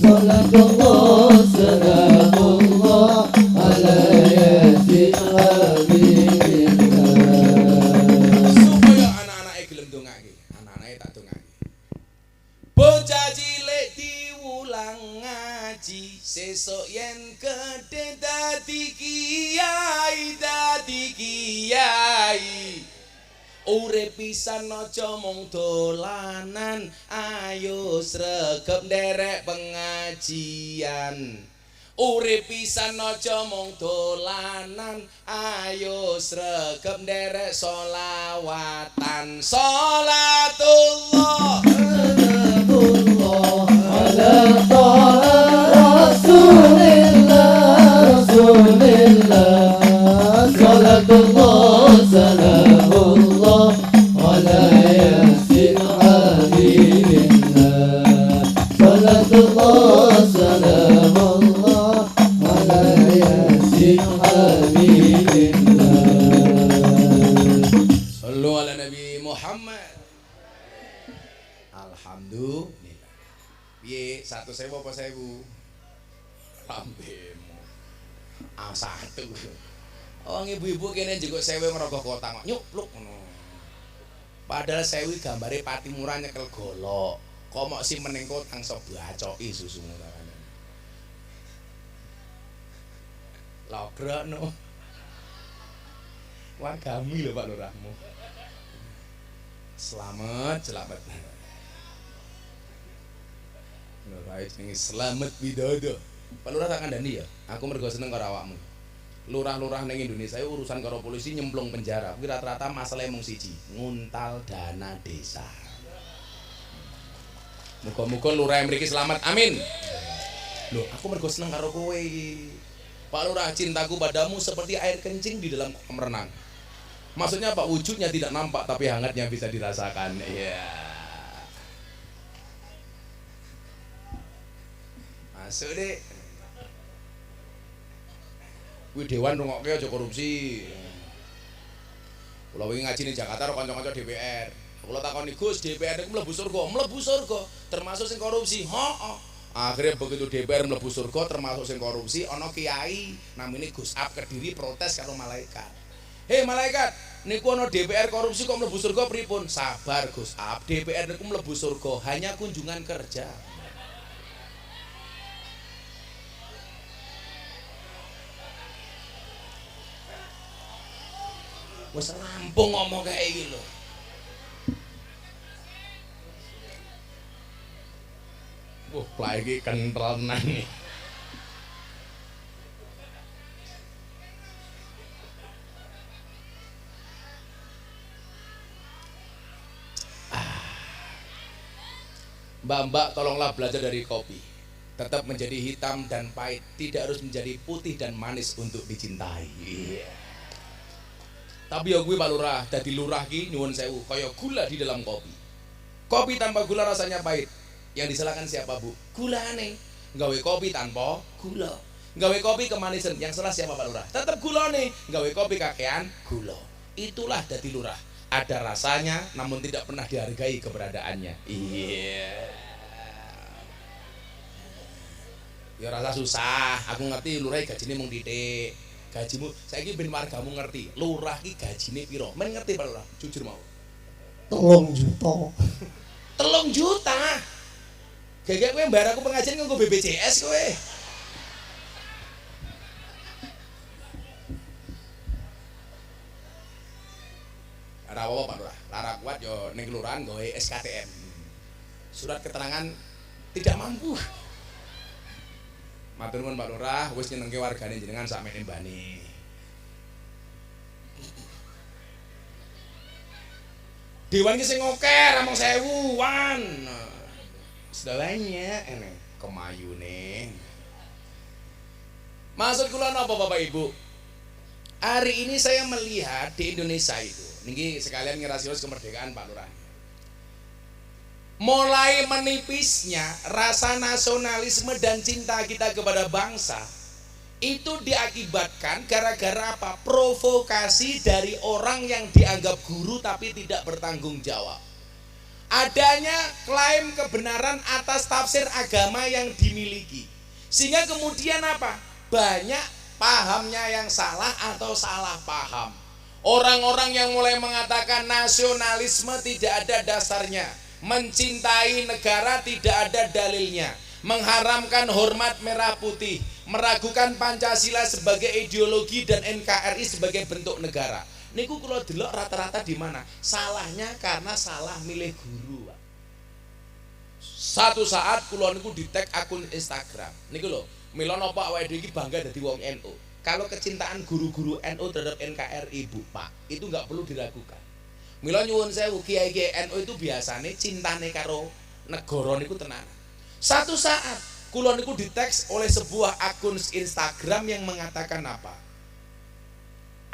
salatullah salamullah ala yasin habibillah. Supaya anak-anake gelem ndongake, anak-anake tak ndongake. Bocah cilik diulang ngaji, sesuk yen gedhe dadi kiai, dadi kiai. Urip pisan aja mung dolanan, ayo sregep nderek pengajian. Urip pisan aja mung dolanan, ayo sregep nderek sholawatan. Salatullah ala taha rasulillah rasulillah salatullah salamullah ala yasin habibillah salatullah salamullah ala yasin habibillah. Sallu ala Nabi Muhammad. Alhamdulillah. Piye 1.000 apa 1.000? Rambemu. A1. Oh ibu-ibu kene njukuk 1.000 ngerogoh kotang kok nyupluk ngono. Padahal 1.000 gambare pati murah nyekel golok. Kok mok si meneng kotang sok bacoki susu ngono. Logrokno. Wargami lho Pak Lurahmu. Selamat. Lurah jenenge Slamet Widodo. Pak Lurah tak kandhani ya. Aku mergo seneng karo awakmu. Lurah-lurah ning Indonesia urusan karo polisi nyemplung penjara. Kuwi rata-rata masalahe mung siji, nguntal dana desa. Muga-muga lurah mriki selamat. Amin. Loh, aku mergo seneng karo kowe iki. Pak Lurah, cintaku padamu seperti air kencing di dalam kolam renang. Maksudnya apa? Wujudnya tidak nampak tapi hangatnya bisa dirasakan. Iya. Masuk deh. Kuwi dewan rungokke aja korupsi. Kula wingi ngaji ning Jakarta karo kanca-kanca DPR. Kula takoni, "Gus, DPR niku mlebu surga?" Mlebu surga, termasuk sing korupsi. Heeh. Akhirnya begitu DPR mlebu surga termasuk sing korupsi, ana kiai namine Gus Ab Kediri protes karo malaikat. "Hei malaikat, niku ana DPR korupsi kok mlebu surga pripun?" "Sabar Gus Ab, DPR niku mlebu surga hanya kunjungan kerja." Wes rampung ngomong kayak iki lho. Wah, iki kental nang. Mbak-mbak, tolonglah belajar dari kopi. Tetap menjadi hitam dan pahit, tidak harus menjadi putih dan manis untuk dicintai. Tapi ya gue Pak Lurah, dadi lurah ki nyuwun sewu, kaya gula di dalam kopi. Kopi tanpa gula rasanya pahit. Yang disalahkan siapa Bu? Gulane. Gawe kopi tanpa gula. Gawe kopi kemanisan, yang salah siapa Pak Lurah? Tetap gulane. Gawe kopi kakean gula. Itulah dadi lurah. Ada rasanya namun tidak pernah dihargai keberadaannya. Iya. Ya rasa susah, aku ngerti lurah gajine mung titik. Gajimu saiki ben wargamu ngerti, lurah iki gajine piro? Men ngerti Pak Lurah? Jujur mau. 3 juta. 3 juta. Gegek kowe mbar aku pengajian nganggo BPJS kowe. Ora apa-apa Pak Lurah. Lara kuat yo ning kelurahan gawe SKTM. Surat keterangan tidak mampu. Matur nuwun Pak Lurah, wis nyenengke wargane jenengan sakmene mbani. Dewan ki sing akeh ra mung 1000-an. Sudah banyak ini kemayune. Maksud kula napa Bapak Ibu? Hari ini saya melihat di Indonesia itu, niki sekalian ngerasios kemerdekaan Pak Lurah. Mulai menipisnya rasa nasionalisme dan cinta kita kepada bangsa itu diakibatkan gara-gara apa? Provokasi dari orang yang dianggap guru tapi tidak bertanggung jawab. Adanya klaim kebenaran atas tafsir agama yang dimiliki, sehingga kemudian apa? Banyak pahamnya yang salah atau salah paham. Orang-orang yang mulai mengatakan nasionalisme tidak ada dasarnya, mencintai negara tidak ada dalilnya, mengharamkan hormat merah putih, meragukan Pancasila sebagai ideologi dan NKRI sebagai bentuk negara. Niku kula delok rata-rata di mana? Salahnya karena salah milih guru, Pak. Satu saat kula niku di-tag akun Instagram. Niku lho, mila napa awake dhewe iki bangga dadi wong NU. Kalau kecintaan guru-guru NU terhadap NKRI, Bu, Pak, itu enggak perlu diragukan. Mila nyuwun sewu, kiai-kiai NU itu biasane cintane karo negara niku tenan. Satu saat kula niku di-tag oleh sebuah akun Instagram yang mengatakan apa?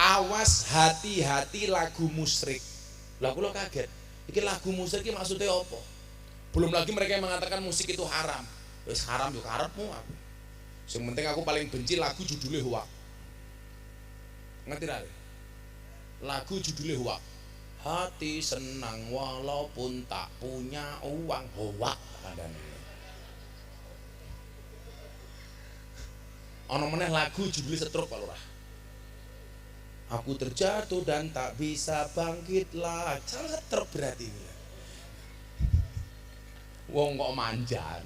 Awas hati-hati lagu musyrik. Lah kula kaget. Iki lagu musyrik iki maksudnya apa? Belum lagi mereka yang mengatakan musik itu haram. Wis haram yo karepmu aku. Sing penting aku paling benci lagu judulnya Hoak. Ngerti ra? Lagu judulnya Hoak. Hati senang walaupun tak punya uang. Hoak kandhane. Ana meneh lagu judulnya Setruk Pak Lurah. Aku terjatuh dan tak bisa bangkit lah. Setruk berarti. Wong kok manja.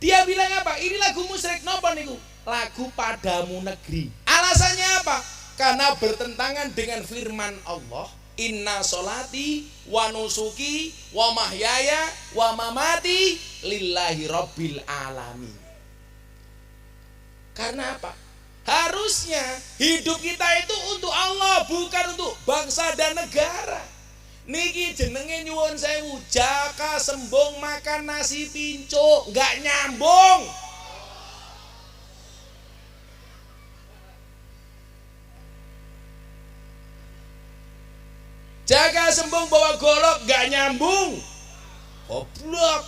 Dia bilang apa? Ini lagu musyrik napa niku? Lagu Padamu Negeri. Alasannya apa? Karena bertentangan dengan firman Allah, Inna sholati wa nusuki wa mahyaya wa mamati lillahi rabbil alamin. Karena apa? Harusnya hidup kita itu untuk Allah, bukan untuk bangsa dan negara. Niki jenenge nyuwun sewu, jaka sembung makan nasi pincuk, nggak nyambung. Jaga sembung bawa golok, nggak nyambung. Goblok.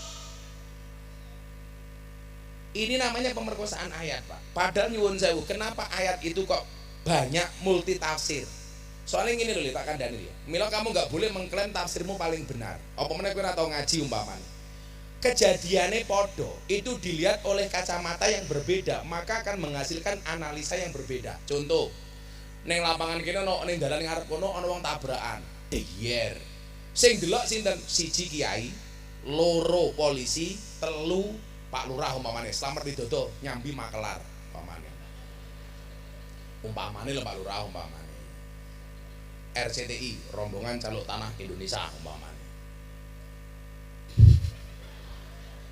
Ini namanya pemerkosaan ayat, Pak. Padahal nyuwun sewu, kenapa ayat itu kok banyak multi tafsir? Soalnya gini loh, tak kandani ya. Mila kamu nggak boleh mengklaim tafsirmu paling benar. Apa meneh kowe ora tau ngaji umpamane. Kejadiannya podo itu dilihat oleh kacamata yang berbeda, maka akan menghasilkan analisa yang berbeda. Contoh, neng lapangan kene ono ning dalan ngarep kono ono wong tabrakan. Diyer. Sing delok sinten? Siji kiai, loro polisi, telu Pak Lurah umpamane, Slamet Widodo nyambi makelar umpamane. Umpamane lho Pak Lurah umpamane. RCTI, rombongan caluk tanah Indonesia umpamane.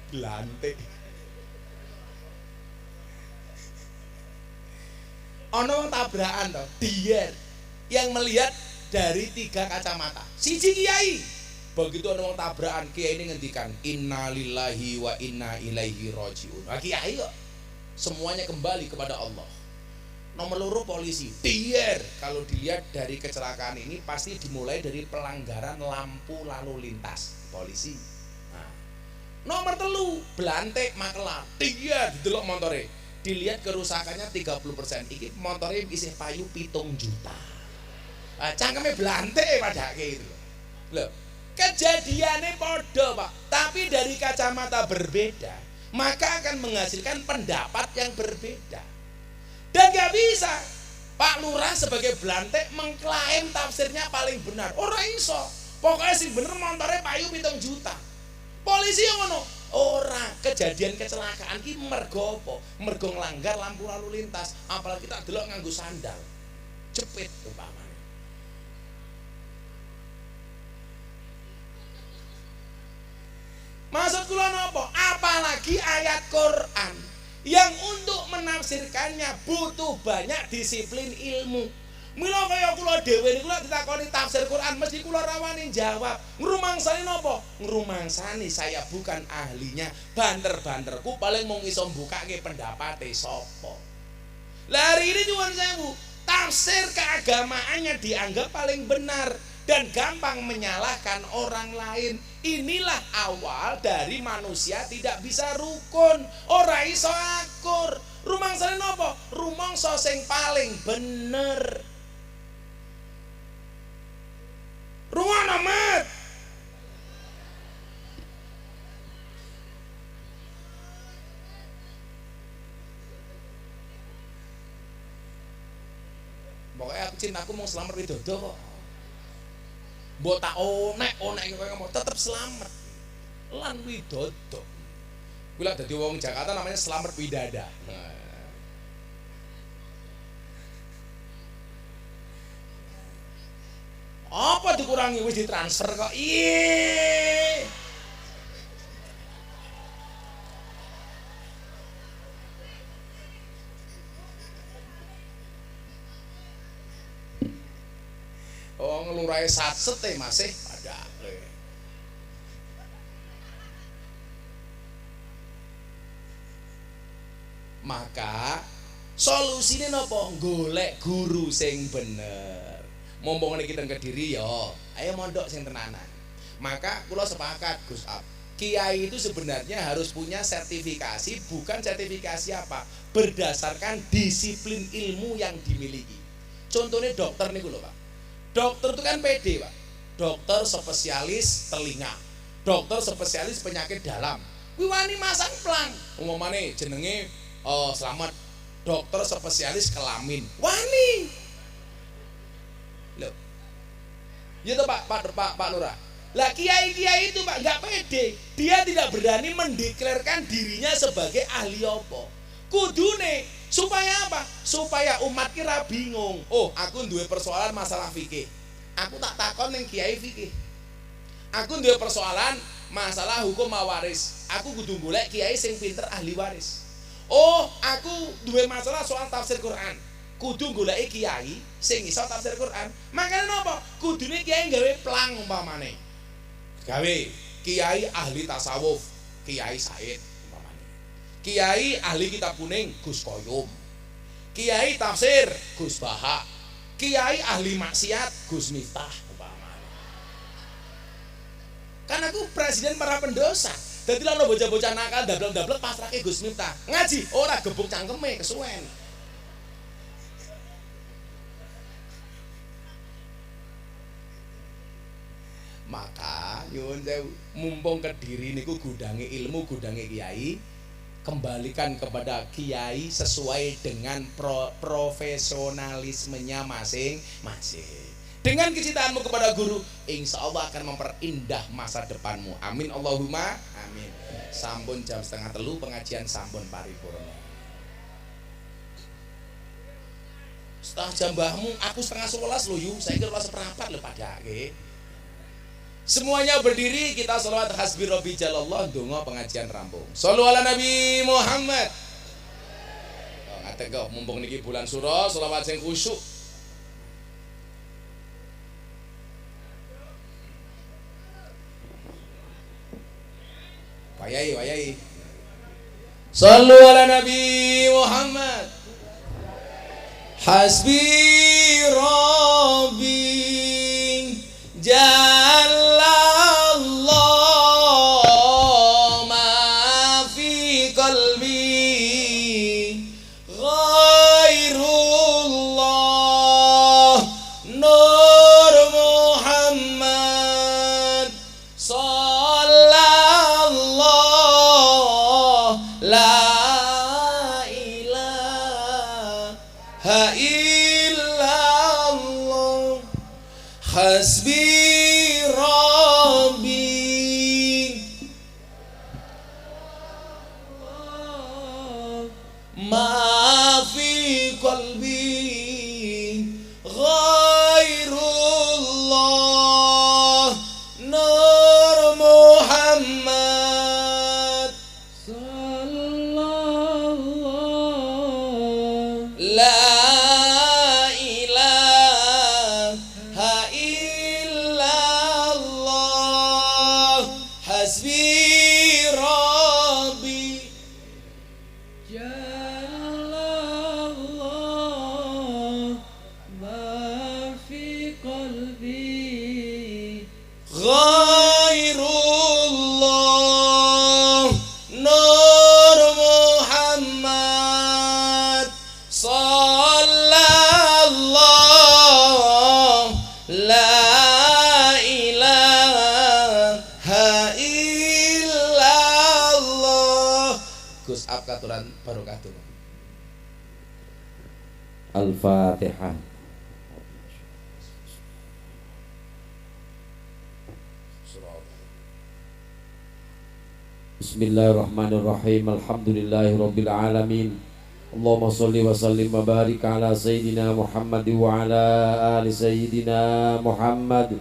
Blantik. Ono wong tabrakan to, diyer. Yang melihat dari 3 kacamata. Siji kiai. Begitu ono wong tabrakan, kiai ini ngendikan innalillahi wa inna ilaihi rajiun. Nah, kiai kok semuanya kembali kepada Allah. Nomor loro polisi, diyer. Kalau dilihat dari kecelakaan ini pasti dimulai dari pelanggaran lampu lalu lintas polisi. Nah, nomor telu, blantik makelar, diyer delok motore. Dilihat kerusakannya 30%. Iki motore isih payu 7 juta. Nah, cangkeme blantik padake itu. Loh, kejadiannya podo, Pak. Tapi dari kacamata berbeda. maka akan menghasilkan pendapat yang berbeda. Dan gak bisa Pak Lurah sebagai Blantek mengklaim tafsirnya paling benar. Ora iso. Pokoknya sing bener montore payu 7 juta. Polisi yang ngono. Ora, kejadian kecelakaan ki mergo apa? Mergo nglanggar lampu lalu lintas, apalagi tak delok nganggo sandal. Jepit umpamane. Maksud kula napa? Apalagi ayat Quran yang untuk menafsirkannya butuh banyak disiplin ilmu. Mila kaya kula dhewe niku lek ditakoni tafsir Quran mesti kula rawani jawab. Ngrumangsani napa? Ngrumangsani saya bukan ahlinya. Banter-banterku paling mung iso mbukake pendapate sapa. Lah hari ini nyuwun sewu, tafsir keagamaannya dianggap paling benar dan gampang menyalahkan orang lain. Inilah awal dari manusia tidak bisa rukun, ora iso akur. Rumangsane napa? Rumangsa sing paling bener. Rungono mat. Pokoknya aku cintaku mau selamat widodo kok. Mbok tak onek kaya mau tetep selamat. Lan widodo. Kuwi lek dadi wong Jakarta namanya selamat widada. Apa dikurangi wis ditransfer kok. Iye. Oh ngelurahe satset masih pada. Maka solusine napa? Golek guru sing bener. Mumpung kita Kediri ya, ayo mondok sing tenanan. Maka kula sepakat Gus Ab. Kiai itu sebenarnya harus punya sertifikasi, bukan sertifikasi apa? Berdasarkan disiplin ilmu yang dimiliki. Contohnya dokter niku lho, Pak. Dokter itu kan PD, Pak. Dokter spesialis telinga, dokter spesialis penyakit dalam. Kuwi wani masang plang. Umpamane jenenge Slamet, dokter spesialis kelamin. Wani. Loh. Ya toh Pak Lurah. Lah kiai-kiai itu Pak enggak pede. Dia tidak berani mendeklarkan dirinya sebagai ahli apa. Kudune supaya apa? Supaya umat kira bingung. Oh, aku duwe persoalan masalah fikih. Aku tak takon ning kiai fikih. Aku duwe persoalan masalah hukum mawaris. Aku kudu golek kiai sing pinter ahli waris. Oh, aku duwe masalah soal tafsir Quran. Kudu goleki kiai sing iso tafsir Quran. Makane napa? Kudune kiai gawe plang umpamane. Gawe kiai ahli tasawuf, Kiai Said umpamane. Kiai ahli kitab kuning Gus Koyum. Kiai tafsir Gus Baha. Kiai ahli maksiat Gus Miftah umpamane. Kan aku presiden para pendosa. Dadi lha bocah-bocah nakal dablek-dablek pasrahke Gus Miftah. Ngaji ora gebuk cangkeme kesuwen. Maka nyuwun sewu, mumpung Kediri niku gudange ilmu, gudange kiai, kembalikan kepada kiai sesuai dengan profesionalismenya masing-masing. Dengan kecintaanmu kepada guru, insya Allah akan memperindah masa depanmu. Amin Allahumma amin. Sampun jam 2:30 pengajian sampun paripurna. Setengah jam mbahmu, aku 10:30 lho yu. Saya kira 11:15 lho padake. Semuanya berdiri, kita sholawat hasbi rabbi jalallah, donga pengajian rampung. Shollu ala Nabi Muhammad. Oh, ngatek kok mumpung niki bulan suro, sholawat sing khusyuk. Wayai. Shollu ala Nabi Muhammad. Hasbi rabbi Jalallah ma fi qalbi ghairullah Nur Muhammad sallallahu hasbi rabbi ma fi qalbi ghairullah nur Muhammad sallallahu la ilaha illallah hasbi rabbi ghairullah nur Muhammad sallallahu la ilaha illallah. Gus Ab katuran barokah. Al-Fatihah. Bismillahirrahmanirrahim. Alhamdulillahirabbil alamin. Allahumma shalli wa sallim wa barik ala sayyidina Muhammad wa ala ali sayyidina Muhammad.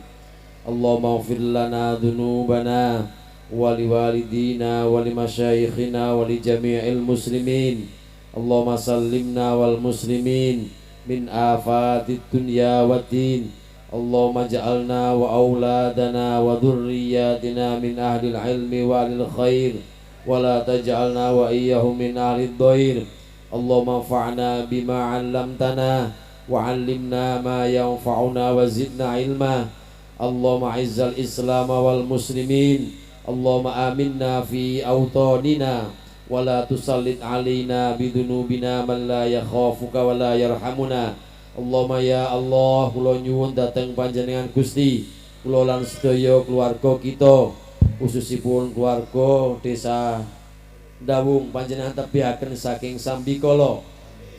Allahumma ighfir lana dhunubana wa liwalidina wa limasyayikhina wa li jami'il muslimin. Allahumma sallimna wal muslimin min afatid dunya waddin. Allahumma ja'alna wa auladana wa dhurriyyatina min ahlil ilmi wa ahlil khair wa la taj'alna wa iyyahum min ahlid dhair. Allahumma anfa'na bima 'allamtana wa 'allimna ma yanfa'una wa zidna ilma. Allahumma izzal islam wal muslimin. Allahumma aminna fi awtanina wa la tusallit 'alaina bidunubina man la yakhafuka wa la yarhamuna. Allahumma ya Allah, kula nyuwun dhateng panjenengan Gusti, kula lan sedaya keluarga kita, khususipun keluarga desa Dawung panjenengan tebihaken saking sambikala,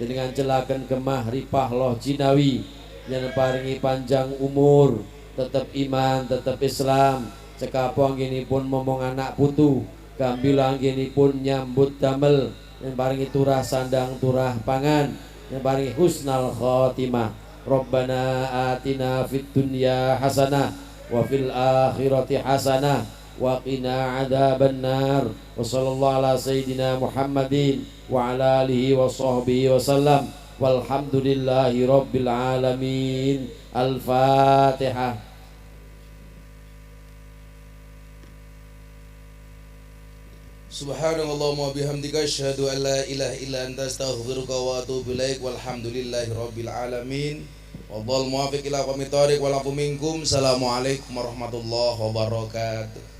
jenengan celaken gemah ripah loh jinawi, jenengan paringi panjang umur, tetep iman, tetep Islam, cekapo anggenipun momong anak putu, gambil anggenipun nyambut damel, jenengan paringi turah sandang turah pangan, yang paling husnal khotimah. Rabbana atina fid dunya hasanah wa fil akhirati hasanah wa qina adzabannar. Wa sallallahu ala sayyidina Muhammadin wa ala alihi wa sahbihi wa sallam. Walhamdulillahi rabbil alamin. Al-Fatihah. Subhanallahumma bihamdika asyhadu an la ilaha illa anta astaghfiruka wa atubu ilaik. Walhamdulillahi rabbil alamin. Wallahul muwaffiq ila aqwamit thoriq wal afu minkum. Assalamualaikum warahmatullahi wabarakatuh.